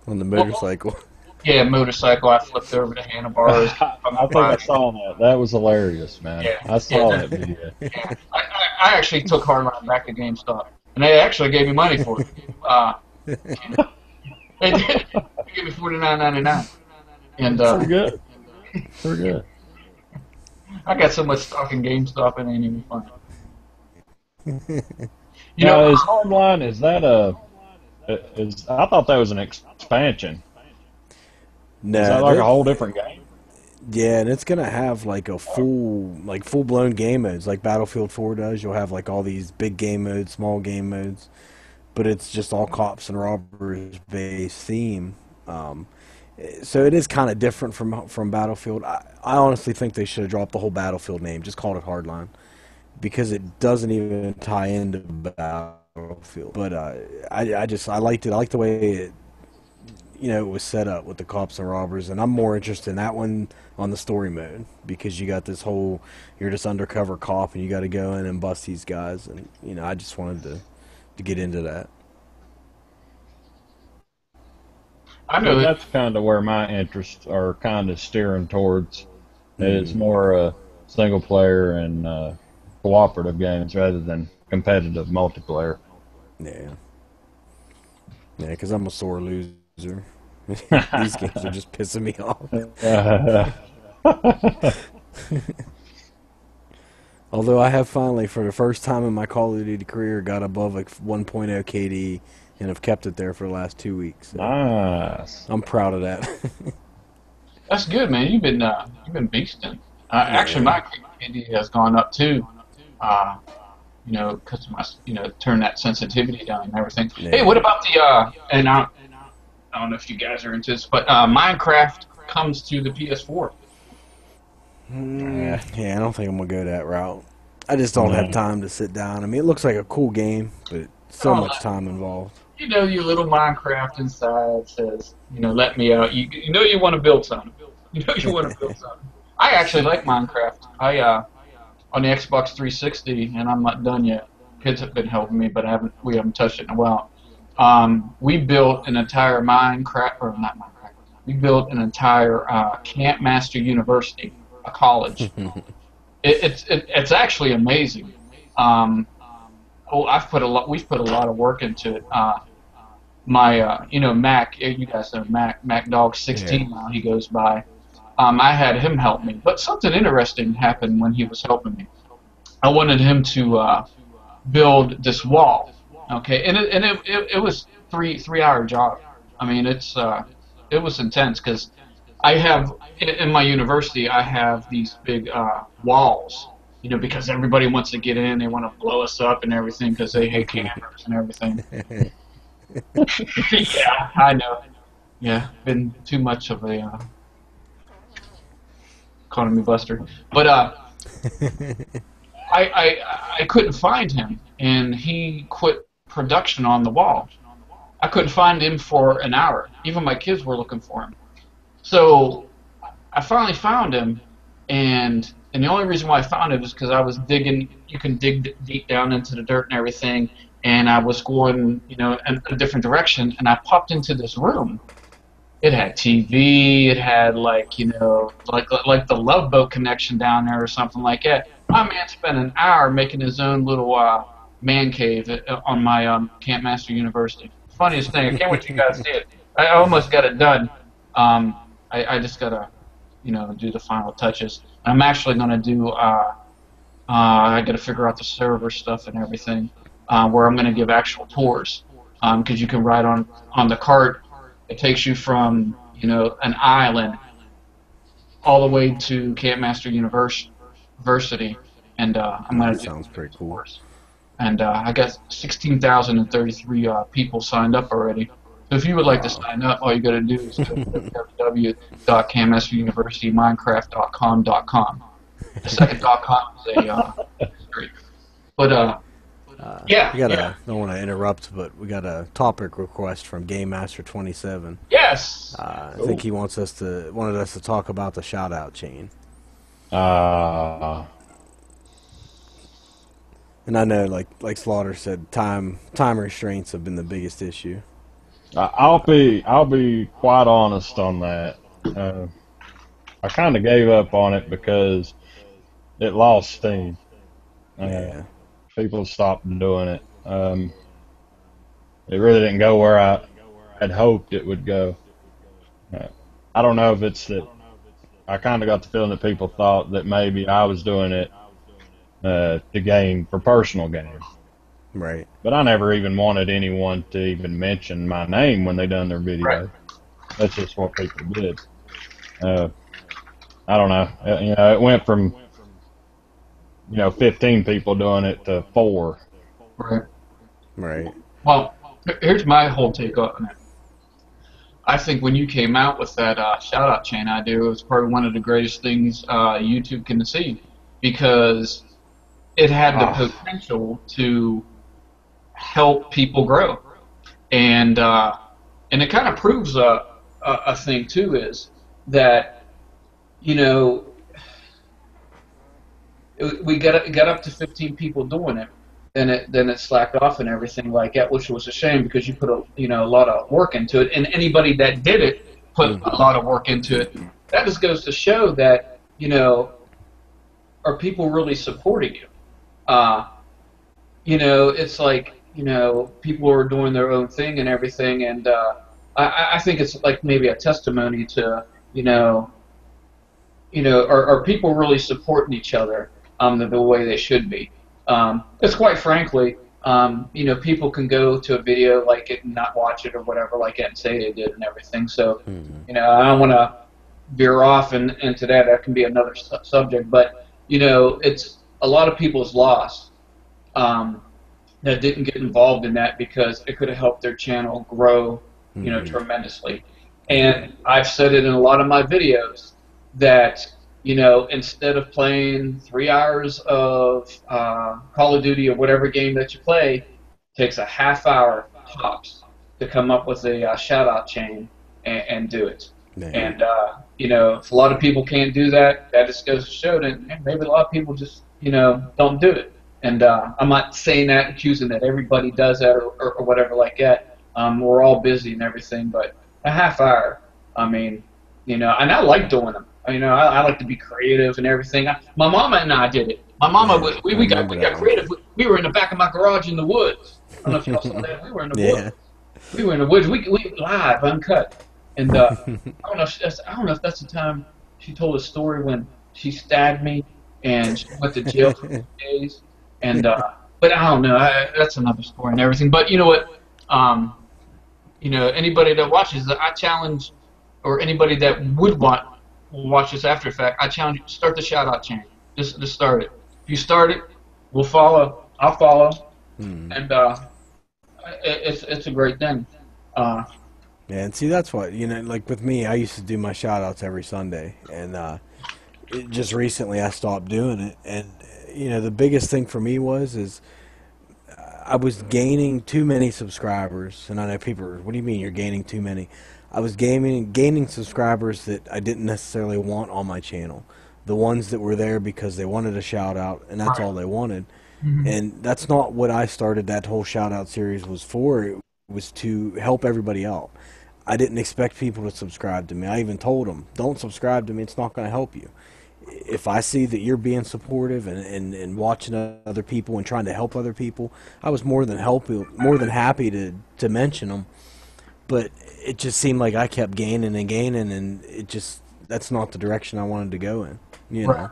the motorcycle. Yeah, motorcycle. I flipped over the handlebars. I think I saw that. That was hilarious, man. Yeah. I saw that video. Yeah. I actually took Hardline back to GameStop, and they actually gave me money for it. They did. They gave me $49.99. And Pretty good. Pretty good. I got so much stock in GameStop, it ain't even funny. Now, is Hardline, is that I thought that was an expansion. No, Is that like a whole different game? yeah, and it's gonna have like a full blown game modes like Battlefield 4 does. You'll have like all these big game modes, small game modes, but it's just all cops and robbers based theme. So it is kind of different from Battlefield. I honestly think they should have dropped the whole Battlefield name, just called it Hardline, because it doesn't even tie into Battlefield. But I liked it. I liked the way it was set up with the cops and robbers, and I'm more interested in that one on the story mode, because you got this whole, you're just undercover cop and you got to go in and bust these guys, and I just wanted to get into that. I know But that. that's kind of where my interests are kind of steering towards. It's more single player and cooperative games rather than competitive multiplayer. Yeah, because I'm a sore loser. These games are just pissing me off. Although I have finally, for the first time in my Call of Duty career, got above like 1.0 KD and have kept it there for the last 2 weeks. So Nice. I'm proud of that. That's good, man. You've been beasting. Actually, my KD has gone up too. Because turn that sensitivity down and everything. Yeah. Hey, what about the and I don't know if you guys are into this, but Minecraft comes to the PS4. Yeah, I don't think I'm gonna go that route. I just don't have time to sit down. I mean, it looks like a cool game, but so much time involved. Your little Minecraft inside says, let me out. You you want to build something. You want to build something. I actually like Minecraft. On the Xbox 360, and I'm not done yet. Kids have been helping me, but we haven't touched it in a while. We built an entire we built an entire Camp Master University, a college. It's actually amazing. We've put a lot of work into it. My Mac, you guys know Mac Dog 16 now he goes by. I had him help me, but something interesting happened when he was helping me. I wanted him to build this wall, okay, and it was 3 hour job. I mean, it was intense because I have in my university I have these big walls, because everybody wants to get in, they want to blow us up and everything because they hate cameras and everything. Yeah, I know. Yeah, been too much of a economy buster. But I couldn't find him, and he quit production on the wall. I couldn't find him for an hour. Even my kids were looking for him. So I finally found him, and the only reason why I found him is because I was digging. You can dig deep down into the dirt and everything, and I was going, in a different direction, and I popped into this room. It had TV. It had like the Love Boat connection down there or something like that. My man spent an hour making his own little man cave on my Camp Master University. Funniest thing. I can't wait till you guys see it. I almost got it done. I just gotta, do the final touches. I'm actually gonna do. I gotta figure out the server stuff and everything, where I'm gonna give actual tours, because you can ride on the cart. It takes you from, an island all the way to Camp Master University, and I'm gonna That do sounds pretty cool. tours. And I got 16,033 people signed up already. So if you would like to Wow. sign up, all you got to do is go to www.cammasteruniversityminecraft.com.com. The second .com is a streak. But yeah, We got yeah, a, don't want to interrupt, but we got a topic request from Game Master 27. yes. I think he wanted us to talk about the shout out chain. Uh, And I know, like Slaughter said, time restraints have been the biggest issue. I'll be quite honest on that. I kind of gave up on it because it lost steam. Yeah. People stopped doing it. It really didn't go where I had hoped it would go. I don't know if it's that I kind of got the feeling that people thought that maybe I was doing it to gain for personal gain. Right. But I never even wanted anyone to even mention my name when they done their video. Right. That's just what people did. I don't know. It went from 15 people doing it to 4. Right. Right. Well, here's my whole take on it. I think when you came out with that shout-out chain idea, it was probably one of the greatest things YouTube can see, because it had the potential to help people grow, and it kind of proves a thing too, is that we got up to 15 people doing it. Then it slacked off and everything like that, which was a shame, because you put a lot of work into it, and anybody that did it put a lot of work into it. That just goes to show that, are people really supporting you? It's like, people are doing their own thing and everything, and I think it's like maybe a testimony to, are people really supporting each other the way they should be? Because quite frankly, people can go to a video like it and not watch it or whatever like that and say they did and everything. So, I don't want to veer off into that. That can be another subject. But, it's a lot of people's loss that didn't get involved in that, because it could have helped their channel grow, tremendously. And I've said it in a lot of my videos that, instead of playing 3 hours of Call of Duty or whatever game that you play, it takes a half hour tops to come up with a shout-out chain and do it. Man. And, if a lot of people can't do that, that just goes to show that maybe a lot of people just, don't do it. And I'm not saying that, accusing that everybody does that or whatever like that. We're all busy and everything, but a half hour, and I like doing them. I like to be creative and everything. My mama and I did it. My mama, we got creative. We were in the back of my garage in the woods. I don't know if y'all saw that. We were in the woods. We were in the woods. We live, uncut. And I don't know if that's the time she told a story when she stabbed me and she went to jail for 2 days. And but I don't know. That's another story and everything. But you know what? Anybody that watches, I challenge, or anybody that would watch this after effect, I challenge you to start the shout-out chain. Just start it. If you start it, we'll follow. I'll follow. And it's a great thing. Yeah, and see, that's what, like with me, I used to do my shout outs every Sunday, and just recently I stopped doing it. And, the biggest thing for me is I was gaining too many subscribers. And I know people are, what do you mean you're gaining too many? I was gaining subscribers that I didn't necessarily want on my channel. The ones that were there because they wanted a shout out, and that's all they wanted. And that's not what I started that whole shout out series was for. It was to help everybody out. I didn't expect people to subscribe to me. I even told them, don't subscribe to me. It's not going to help you. If I see that you're being supportive and watching other people and trying to help other people, I was more than happy to mention them. But it just seemed like I kept gaining and gaining, and that's not the direction I wanted to go in. Right.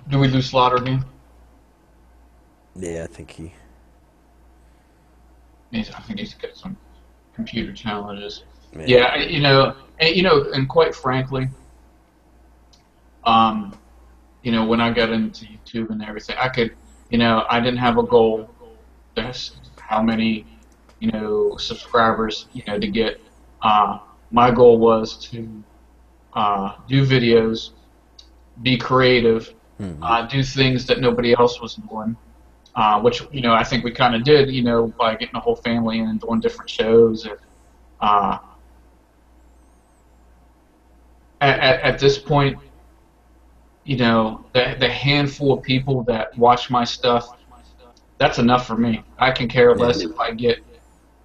Do we lose Slaughter again? Yeah, I think I think he's got some computer challenges. Yeah. Yeah, and quite frankly, when I got into YouTube and everything, I could, I didn't have a goal. That's how many, subscribers, to get. My goal was to do videos, be creative, do things that nobody else was doing. Which I think we kind of did, by getting the whole family in and doing different shows. And at this point, the handful of people that watch my stuff, that's enough for me. I can care less if I get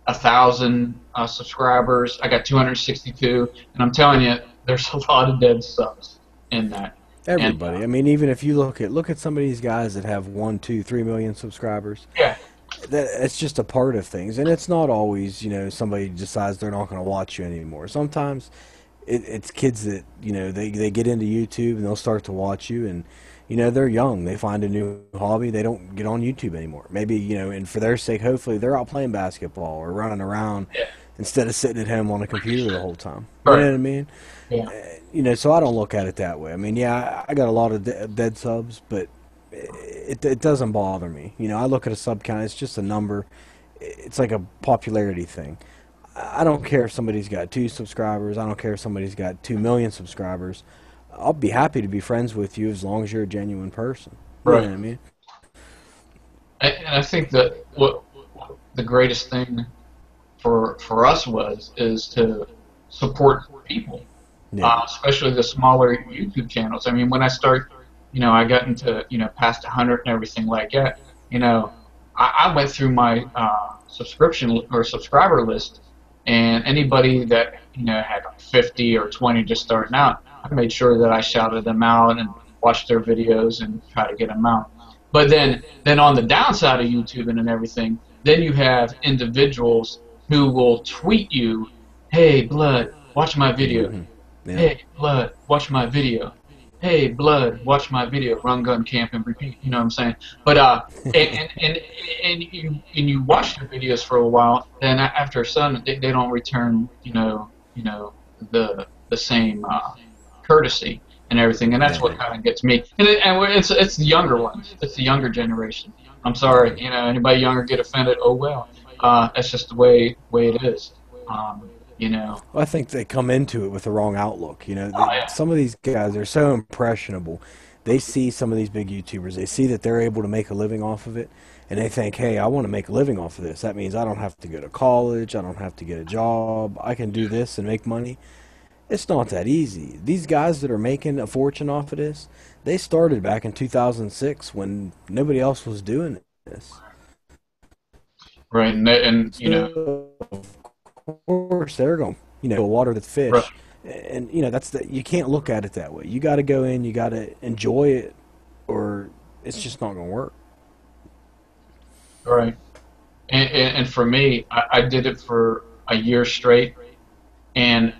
1,000 subscribers. I got 262, and I'm telling you, there's a lot of dead subs in that. Everybody. I mean, even if you look at some of these guys that have 1, 2, 3 million subscribers. Yeah. It's just a part of things, and it's not always somebody decides they're not going to watch you anymore. Sometimes it's kids that they get into YouTube and they'll start to watch you, and they're young, they find a new hobby, they don't get on YouTube anymore. Maybe and for their sake, hopefully they're out playing basketball or running around instead of sitting at home on a computer the whole time. You know what I mean? Yeah. So I don't look at it that way. I mean, yeah, I got a lot of dead subs, but it doesn't bother me. I look at a sub count, it's just a number. It's like a popularity thing. I don't care if somebody's got 2 subscribers. I don't care if somebody's got 2 million subscribers. I'll be happy to be friends with you as long as you're a genuine person. You know what I mean? And I think that what the greatest thing for us is to support people. Especially the smaller YouTube channels. I mean, when I I got into, past 100 and everything like that, I went through my subscription or subscriber list, and anybody that, had 50 or 20 just starting out, I made sure that I shouted them out and watched their videos and try to get them out. But then on the downside of YouTube and everything, then you have individuals who will tweet you, "Hey, Blood, watch my video." Yeah. "Hey, Blood, watch my video." "Hey, Blood, watch my video." Run, gun, camp, and repeat. You know what I'm saying? But and you watch their videos for a while. Then after a sudden, they don't return. The same courtesy and everything, and that's what kind of gets me. And it's the younger ones. It's the younger generation. I'm sorry. Anybody younger get offended? Oh well. That's just the way it is. Well, I think they come into it with the wrong outlook. Some of these guys are so impressionable. They see some of these big YouTubers. They see that they're able to make a living off of it, and they think, hey, I want to make a living off of this. That means I don't have to go to college. I don't have to get a job. I can do this and make money. It's not that easy. These guys that are making a fortune off of this, they started back in 2006 when nobody else was doing this. Right, and of course they're going to water the fish. Right. And you can't look at it that way. You got to go in, you got to enjoy it, or it's just not going to work. Right. And for me, I did it for a year straight, and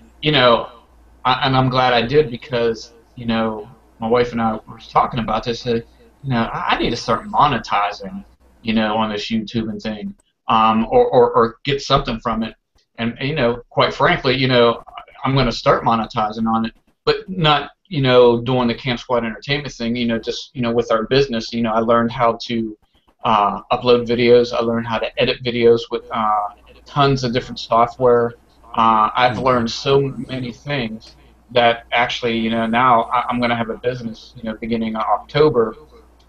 I'm glad I did, because my wife and I were talking about this. I need to start monetizing, on this YouTube and thing, or get something from it. And quite frankly, I'm going to start monetizing on it, but not doing the Camp Squad Entertainment thing. Just with our business. I learned how to upload videos. I learned how to edit videos with tons of different software. I've learned so many things that actually, now I'm going to have a business, beginning of October,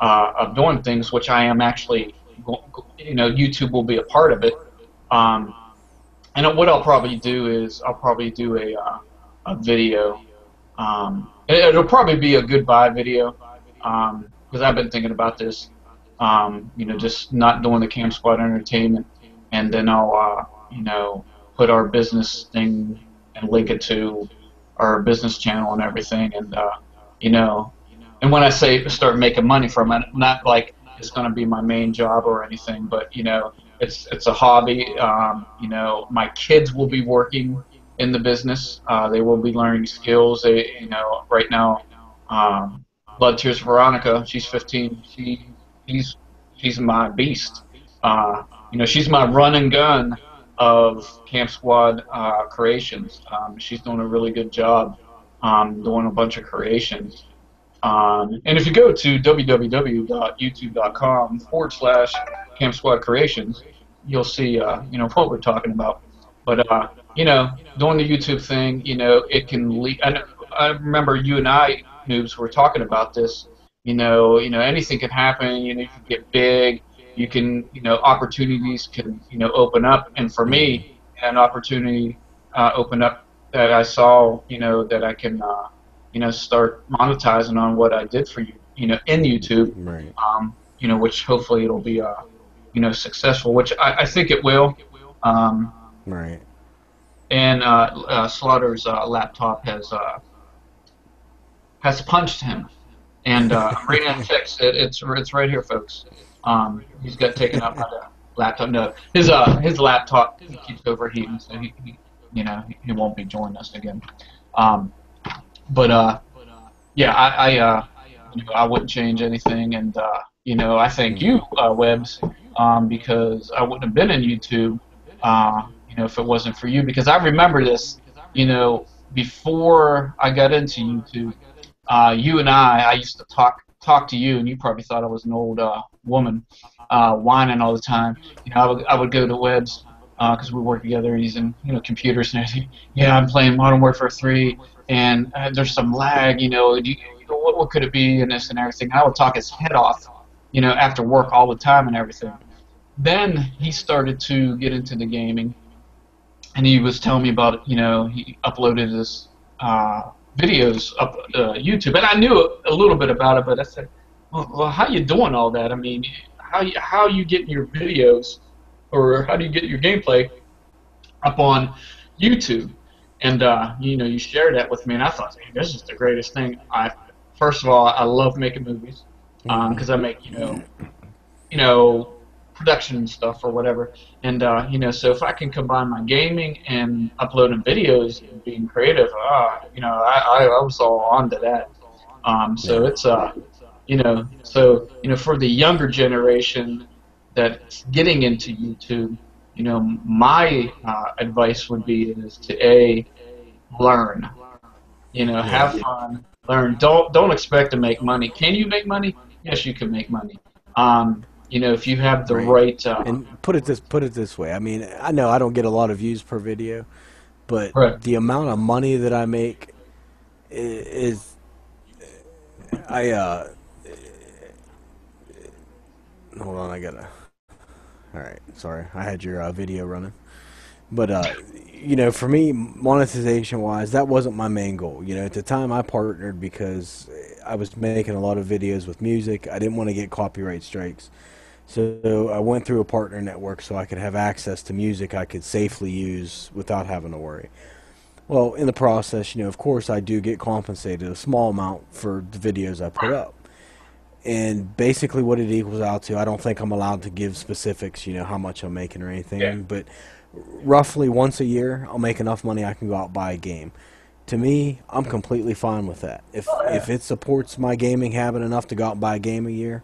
of doing things, which I am actually, YouTube will be a part of it. And what I'll probably do is I'll probably do a video. It'll probably be a goodbye video, because I've been thinking about this. Just not doing the Camp Squad Entertainment, and then I'll put our business thing and link it to our business channel and everything, and and when I say start making money from it, not like it's going to be my main job or anything, but it's a hobby. My kids will be working in the business. They will be learning skills. They, right now, Blood Tears Veronica, she's 15. She's my beast. She's my run and gun of Camp Squad creations. She's doing a really good job doing a bunch of creations. And if you go to www.youtube.com/Camp Squad Creations, you'll see what we're talking about. But doing the YouTube thing, it can lead. I remember you and I, noobs, were talking about this. Anything can happen. You can get big. You can, opportunities can, open up. And for me, an opportunity opened up that I saw, that I can, start monetizing on what I did for you, in YouTube. Right. Which hopefully it'll be, successful. Which I think it will. Right. And Slaughter's laptop has punched him. And I'm reading a text. It's right here, folks. He's got taken up by the laptop. No, his laptop keeps overheating, so he won't be joining us again. Yeah, I wouldn't change anything, and I thank you, Webbs, because I wouldn't have been in YouTube, if it wasn't for you. Because I remember this, before I got into YouTube. You and I used to talk to you, and you probably thought I was an old woman, whining all the time. I would go to Webbs because we work together, and he's in computers and everything. Yeah, I'm playing Modern Warfare 3, and there's some lag. What could it be, and this and everything. And I would talk his head off, after work all the time and everything. Then he started to get into the gaming, and he was telling me about he uploaded this. Videos up YouTube, and I knew a little bit about it, but I said, well, how you doing all that? I mean, how you getting your videos, or how do you get your gameplay up on YouTube? And you shared that with me, and I thought, man, this is the greatest thing. First of all, I love making movies because I make production stuff or whatever, and so if I can combine my gaming and uploading videos and being creative, I was all onto that. So it's for the younger generation that's getting into YouTube, my advice would be is to learn, have fun, learn. Don't expect to make money. Can you make money? Yes, you can make money. If you have the right and put it this way. I mean, I know I don't get a lot of views per video, but the amount of money that I make is hold on, all right, sorry, I had your video running. But for me, monetization wise, that wasn't my main goal. At the time I partnered because I was making a lot of videos with music. I didn't want to get copyright strikes. So I went through a partner network so I could have access to music I could safely use without having to worry. Well, in the process, of course I do get compensated a small amount for the videos I put up. And basically what it equals out to, I don't think I'm allowed to give specifics, how much I'm making or anything, but roughly once a year I'll make enough money I can go out and buy a game. To me, I'm completely fine with that. If it supports my gaming habit enough to go out and buy a game a year,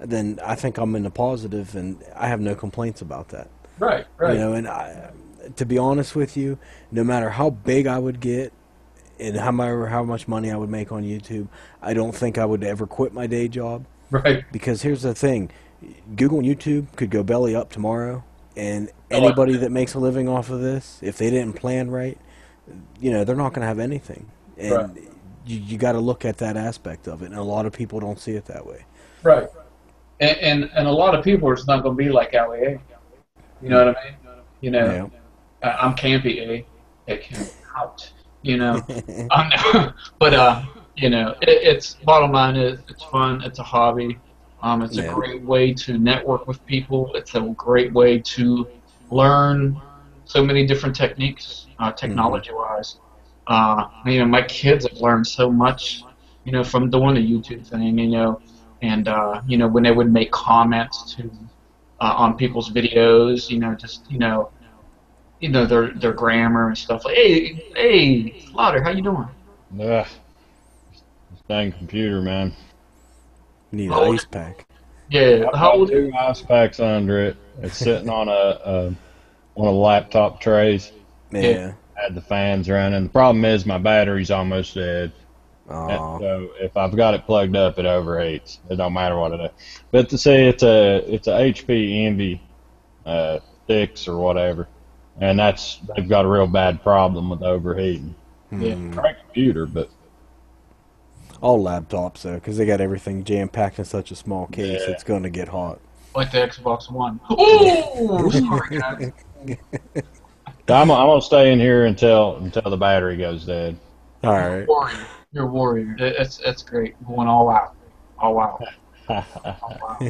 then I think I'm in the positive, and I have no complaints about that. Right. And to be honest with you, no matter how big I would get and how much money I would make on YouTube, I don't think I would ever quit my day job. Right. Because here's the thing, Google and YouTube could go belly up tomorrow, And anybody that makes a living off of this, if they didn't plan right, they're not going to have anything. And Right. you got to look at that aspect of it, and a lot of people don't see it that way. Right. And a lot of people are just not going to be like Ali A. You know what I mean? I'm campy A. It came out. But it's bottom line is it's fun. It's a hobby. It's a great way to network with people. It's a great way to learn so many different techniques, technology-wise. My kids have learned so much, from doing the YouTube thing, and when they would make comments on people's videos, their grammar and stuff. Like, hey, Slaughter, how you doing? Ugh. This dang computer, man. Need an ice pack. Yeah, I've got 2 ice packs under it. It's sitting on one of the laptop trays. Yeah. Had the fans running. The problem is my battery's almost dead. Oh. So if I've got it plugged up, it overheats. It don't matter what it is. But to say it's a HP Envy 6 or whatever, and they've got a real bad problem with overheating. Yeah. Great computer, but All laptops, though, because they got everything jam-packed in such a small case, it's going to get hot. Like the Xbox One. Oh, sorry, guys. I'm going to stay in here until the battery goes dead. All right. You're a warrior. It's great. Going all out. All out. All out.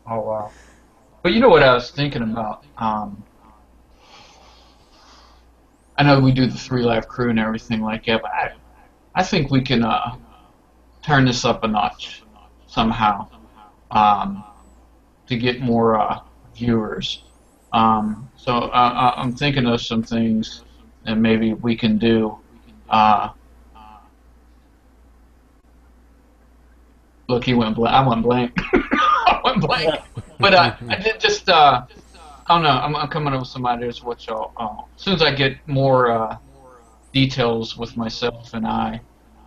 All out. But you know what I was thinking about? I know we do the 3 Live Crew and everything like that, but I think we can turn this up a notch somehow to get more viewers. So I'm thinking of some things that maybe we can do. Look, he went blank. I went blank. I went blank. But I did just, I don't know. I'm coming up with some ideas. What y'all? As soon as I get more details with myself and I,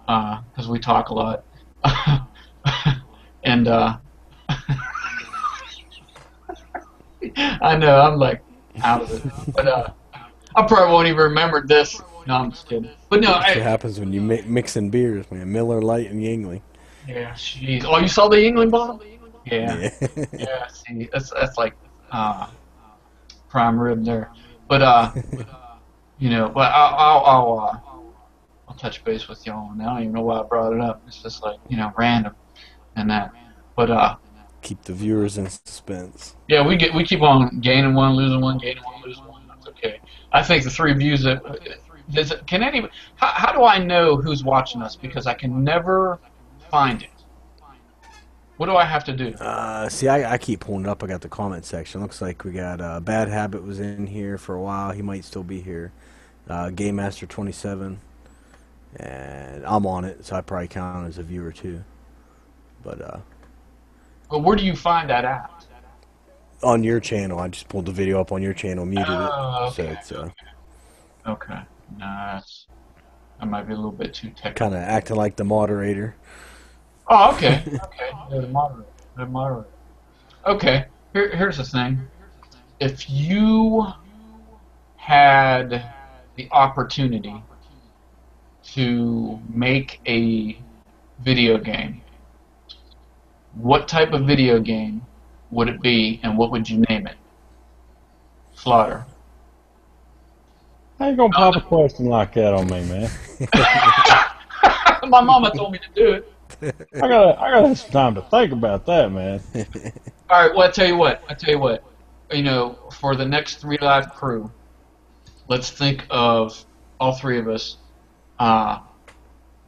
because we talk a lot, and I know I'm like out of it, but I probably won't even remember this. No, I'm just kidding. But no, That's what happens when you mix in beers, man. Miller Lite and Yingling. Yeah, jeez. Oh, you saw the Yingling bottle? Yeah. Yeah. See, that's like prime rib there. But but I'll touch base with y'all, and I don't even know why I brought it up. It's just like random and that. But keep the viewers in suspense. Yeah, we keep on gaining one, losing one, gaining one, losing one. That's okay. I think the 3 views that how do I know who's watching us? Because I can never find it. What do I have to do? See, I keep pulling it up. I got the comment section. Looks like we got Bad Habit was in here for a while. He might still be here. Game Master 27, and I'm on it, so I probably count as a viewer too. But where do you find that at? On your channel, I just pulled the video up on your channel, muted it. Okay. So it's okay. Nah, that might be a little bit too technical. kind of acting like the moderator. Oh, okay. Okay. They're the moderator. Okay. Here's the thing. If you had the opportunity to make a video game, what type of video game would it be, and what would you name it? Slaughter. How you gonna pop a question like that on me, man? My mama told me to do it. I gotta have some time to think about that, man. All right. Well, I tell you what. For the next 3 Live Crew, let's think of all 3 of us.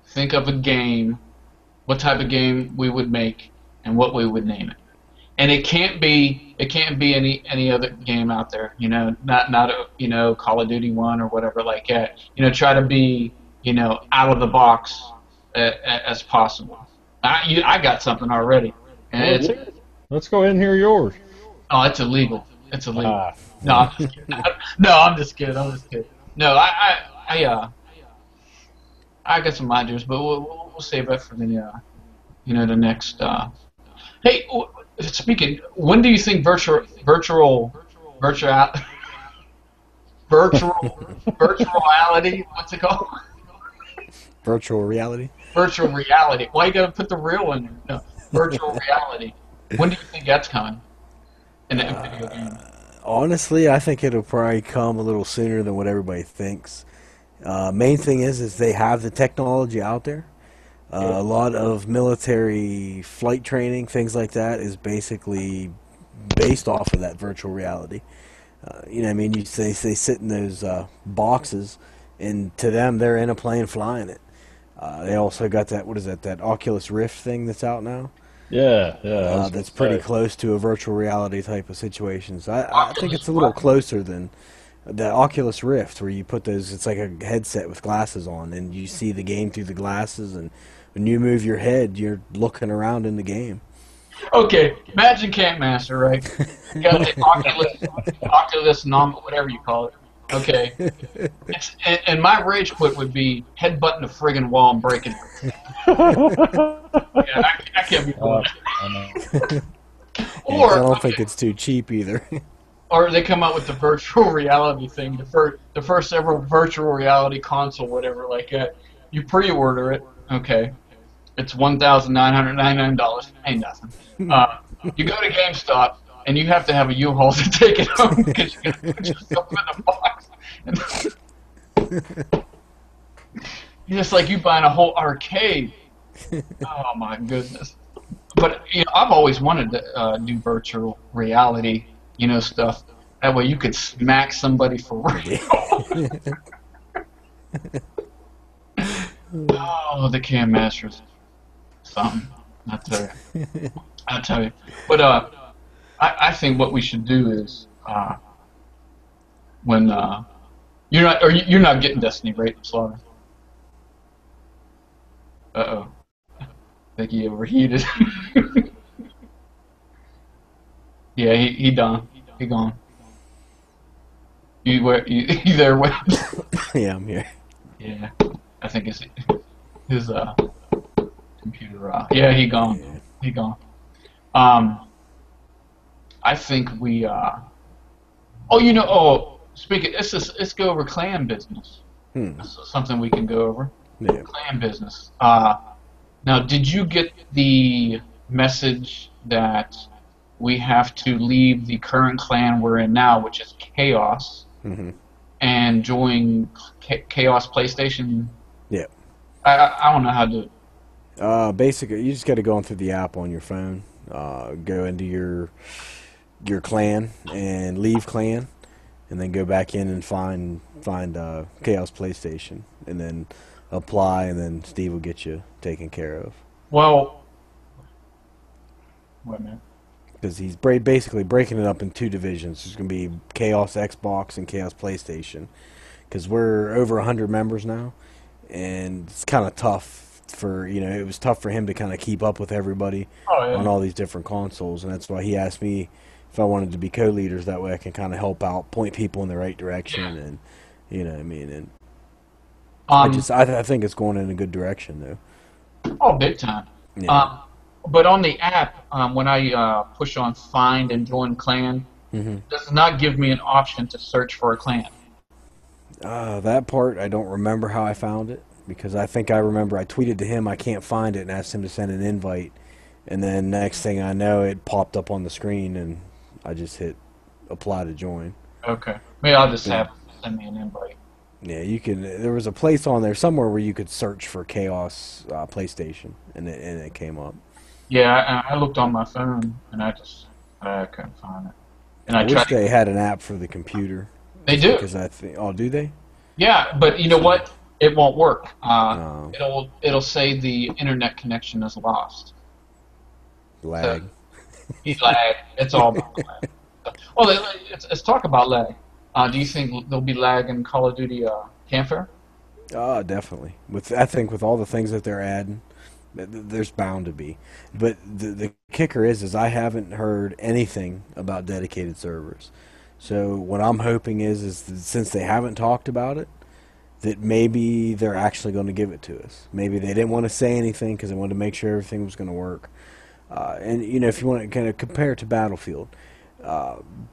Think of a game, what type of game we would make, and what we would name it. And it can't be any other game out there. Not a Call of Duty 1 or whatever like that. Try to be out of the box as possible. I got something already, and Let's go ahead and hear yours. Oh, it's illegal. It's illegal. No, I'm just kidding. I'm just kidding. No, I got some ideas, but we'll save that for the the next. Hey, speaking. When do you think virtual virtual virtual virtuality. What's it called? Virtual reality. Virtual reality. Why you gotta put the real in there? No, virtual reality. When do you think that's coming in a video game? Honestly, I think it'll probably come a little sooner than what everybody thinks. Main thing is they have the technology out there. A lot of military flight training, things like that, is basically based off of that virtual reality. You know what I mean? They sit in those boxes, and to them, they're in a plane flying it. They also got that, what is that Oculus Rift thing that's out now? Yeah. That's pretty close to a virtual reality type of situation. So I think it's a little closer than the Oculus Rift, where you put those, it's like a headset with glasses on, and you see the game through the glasses, and when you move your head, you're looking around in the game. Okay, imagine Campmaster, right? You got the Oculus, whatever you call it. Okay, and my rage quit would be headbutting the friggin' wall and breaking it. Yeah, I can't be doing that. Or I don't think it's too cheap either. Or they come out with the virtual reality thing, the first ever virtual reality console, whatever like that. You pre-order it, okay. It's $1,999. Ain't nothing. You go to GameStop, and you have to have a U-Haul to take it home because you're going to put yourself in the box. It's like you buying a whole arcade. Oh, my goodness. But, you know, I've always wanted to do virtual reality, you know, stuff. That way you could smack somebody for real. Oh, the Cam Masters. Something. I'll tell you. But I think what we should do is when you're not getting Destiny, right, Slaughter? Uh-oh. I think he overheated. Yeah, he done. He gone. You there, Wes? Yeah, I'm here. Yeah, I think his computer. Yeah, he gone. Yeah. He gone. I think we. Oh, you know. Oh, speaking. Let's go over clan business. That's something we can go over. Yeah. Clan business. Now, did you get the message that we have to leave the current clan we're in now, which is Chaos, and join Chaos PlayStation? Yeah. I don't know how to do it. Basically, you just got to go in through the app on your phone, go into your clan and leave clan, and then go back in and find Chaos PlayStation, and then apply, and then Steve will get you taken care of. Well, wait a minute. Because he's basically breaking it up in two divisions. There's going to be Chaos Xbox and Chaos PlayStation. Because we're over 100 members now, and it's kind of tough for, you know, it was tough for him to kind of keep up with everybody on all these different consoles, and that's why he asked me if I wanted to be co-leaders. That way I can kind of help out, point people in the right direction, and, you know what I mean, and I think it's going in a good direction, though. Oh, big time. Yeah. But on the app, when I push on find and join clan, it does not give me an option to search for a clan. That part, I don't remember how I found it, because I think I remember I tweeted to him I can't find it and asked him to send an invite, and then next thing I know, it popped up on the screen, and I just hit apply to join. Okay. Maybe I'll just have him send me an invite. Yeah, you can. There was a place on there somewhere where you could search for Chaos PlayStation, and it came up. Yeah, I looked on my phone, and I couldn't find it. And I wish they had an app for the computer. They do. Because I think, oh, do they? Yeah, but you know what? It won't work. No. It'll say the internet connection is lost. Lag. So, lag. It's all about lag. Well, let's talk about lag. Do you think there'll be lag in Call of Duty Campfire? Oh, definitely. I think with all the things that they're adding, there's bound to be. But the kicker is I haven't heard anything about dedicated servers. So what I'm hoping is that since they haven't talked about it, that maybe they're actually going to give it to us. Maybe they didn't want to say anything because they wanted to make sure everything was going to work. And, you know, if you want to kind of compare it to Battlefield,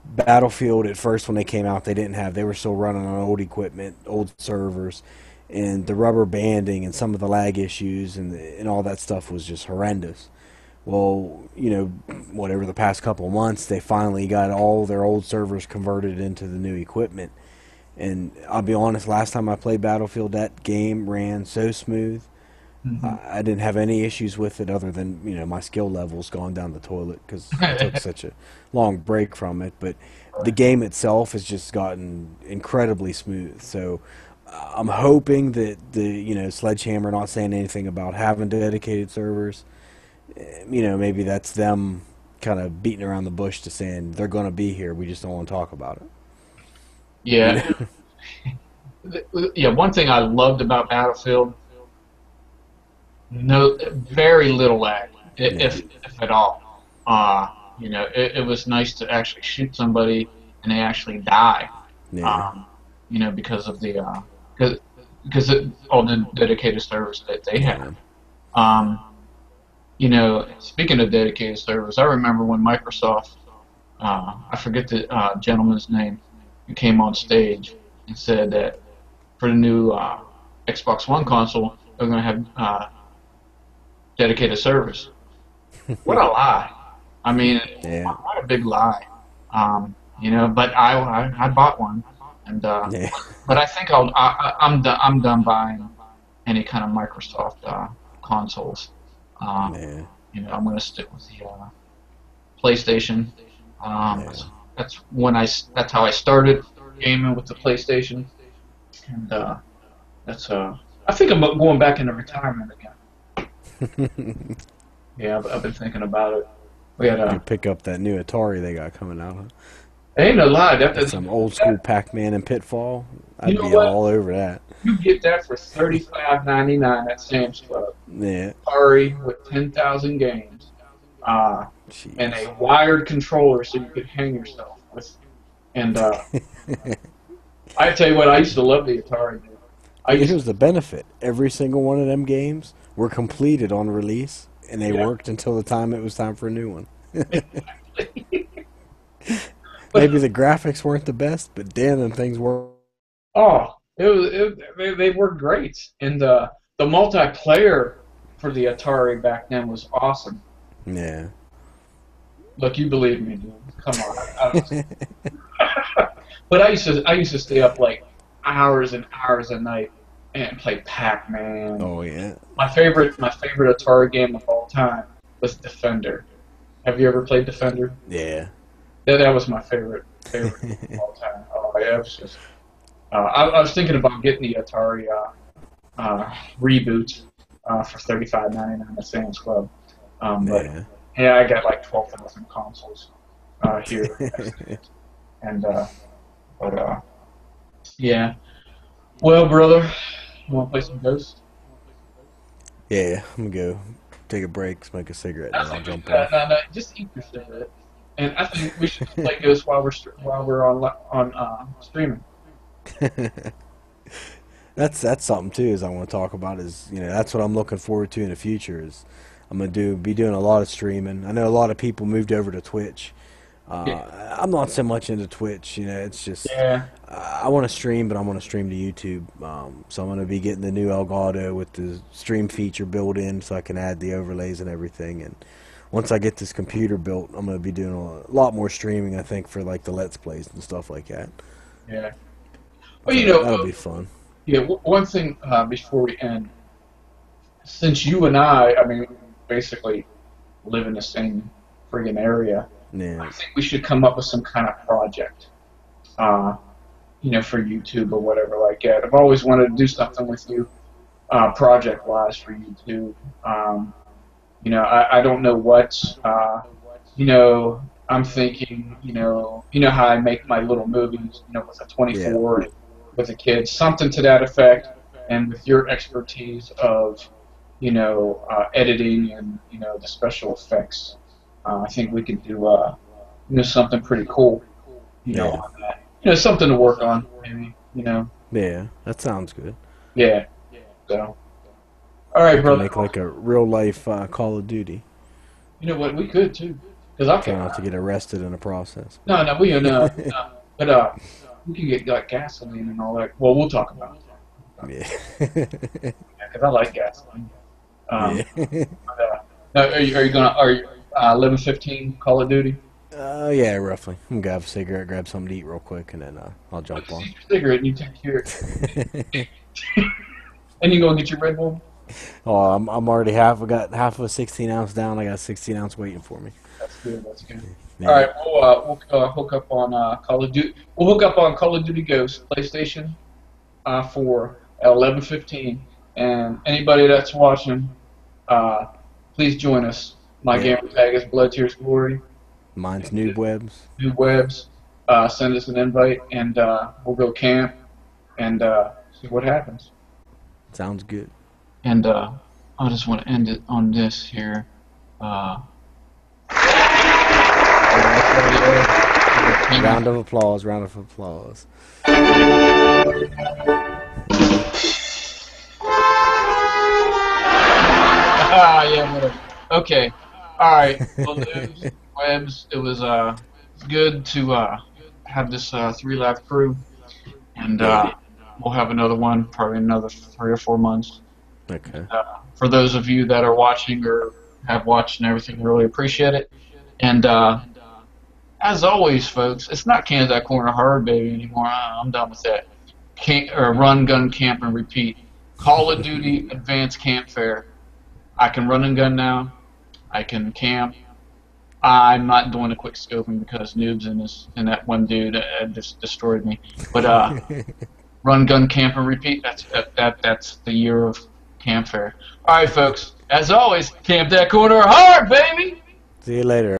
Battlefield at first when they came out, they were still running on old equipment, old servers, and the rubber banding and some of the lag issues and all that stuff was just horrendous. Well, whatever the past couple of months, they finally got all their old servers converted into the new equipment. And I'll be honest, last time I played Battlefield, that game ran so smooth. Hmm. I didn't have any issues with it other than my skill levels going down the toilet because I took such a long break from it. But the game itself has just gotten incredibly smooth. So I'm hoping that the Sledgehammer not saying anything about having dedicated servers. Maybe that's them kind of beating around the bush to saying they're going to be here. We just don't want to talk about it. You Yeah, know? yeah. One thing I loved about Battlefield, no, very little lag, Yeah. if at all. It was nice to actually shoot somebody and they actually die. Yeah. Um, because of the because all the dedicated servers that they have. Yeah. Um, Speaking of dedicated servers, I remember when Microsoft, I forget the gentleman's name, who came on stage and said that for the new Xbox One console, they're going to have dedicated servers. What a lie! I mean, Yeah. what a big lie. But I bought one, and Yeah. but I think I'm done buying any kind of Microsoft consoles. Um, Yeah. I'm going to stick with the PlayStation. Um, Yeah. that's how I started gaming with the PlayStation, and that's I think I'm going back into retirement again. Yeah, I've been thinking about it. We had You pick up that new Atari they got coming out. Huh? ain't no lie. That's some old school Pac-Man and Pitfall. You I'd know be what? all over that. You get that for $35.99 at Sam's Club. Yeah. Atari with 10,000 games, and Jeez. a wired controller so you could hang yourself with. And I tell you what, I used to love the Atari. Dude. I used Here's the benefit. Every single one of them games were completed on release, and they yeah. worked until the time it was time for a new one. But Maybe the graphics weren't the best, but damn, them things were. oh, they were great, and the multiplayer for the Atari back then was awesome. Yeah. Look, you believe me, dude. Come on. But I used to stay up like hours and hours a night and play Pac-Man. Oh yeah. My favorite Atari game of all time was Defender. Have you ever played Defender? Yeah. That was my favorite game of all time. Oh yeah, it was just. I was thinking about getting the Atari reboot for $35.99 at Sam's Club, but Yeah. yeah, I got like 12,000 consoles here, and but yeah. Well, brother, you want to play some Ghost? Yeah. I'm gonna go take a break, smoke a cigarette, I and then I'll think jump no, off. no, no, just eat your cigarette. And I think we should play Ghost while we're on streaming. That's something too. Is I want to talk about is that's what I'm looking forward to in the future. Is I'm gonna be doing a lot of streaming. I know a lot of people moved over to Twitch. Yeah. I'm not so much into Twitch. It's just Yeah. I want to stream, but I want to stream to YouTube. So I'm gonna be getting the new Elgato with the stream feature built in, so I can add the overlays and everything. And once I get this computer built, I'm gonna be doing a lot more streaming. I think for like the Let's Plays and stuff like that. Yeah. Well, So that'll be fun. yeah. One thing before we end, since you and I mean, basically live in the same friggin' area, Yeah. I think we should come up with some kind of project, uh, for YouTube or whatever like that. I've always wanted to do something with you, project-wise for YouTube. I don't know what, I'm thinking, how I make my little movies, with a Yeah. 24, with the kids, something to that effect, and with your expertise of, editing and, the special effects, I think we could do, something pretty cool, Yeah. on that. Something to work on, maybe. Yeah. That sounds good. Yeah. So, all right, We can brother. make like a real life Call of Duty. You know what? We could too. Because I Try not to get arrested in the process. No, but we can get like gasoline and all that. Well, we'll talk about it. Yeah. Because I like gasoline. Yeah. Now, are you 11:15 Call of Duty? Yeah, roughly. I'm gonna have a cigarette, grab something to eat real quick, and then I'll jump on. You your cigarette and you take your and you go and get your Red Bull. Oh, I'm already I got half of a 16-ounce down. I got 16-ounce waiting for me. That's good. That's good. Yeah. All right, we'll hook up on Call of Duty. We'll hook up on Call of Duty Ghost PlayStation 4 at 11:15. And anybody that's watching, please join us. My gamer tag is Blood Tears Glory. Mine's Noob Webs. Noob Webs. Send us an invite, and we'll go camp and see what happens. Sounds good. And I just want to end it on this here. Round of applause. Round of applause. Yeah, whatever. Okay. All right. Well, Webs, it was good to have this 3-lap crew, and we'll have another one probably in another 3 or 4 months. Okay. For those of you that are watching or have watched and everything, really appreciate it. And as always, folks, it's not Cans That Corner Hard Baby anymore. I'm done with that. Run, gun, camp, and repeat. Call of Duty Advanced Camp Fair. I can run and gun now. I can camp. I'm not doing a quick scoping because Noobs and that one dude just destroyed me. But run, gun, camp, and repeat. That's the year of Camp Fair. All right, folks. As always, camp that corner hard, baby. See you later.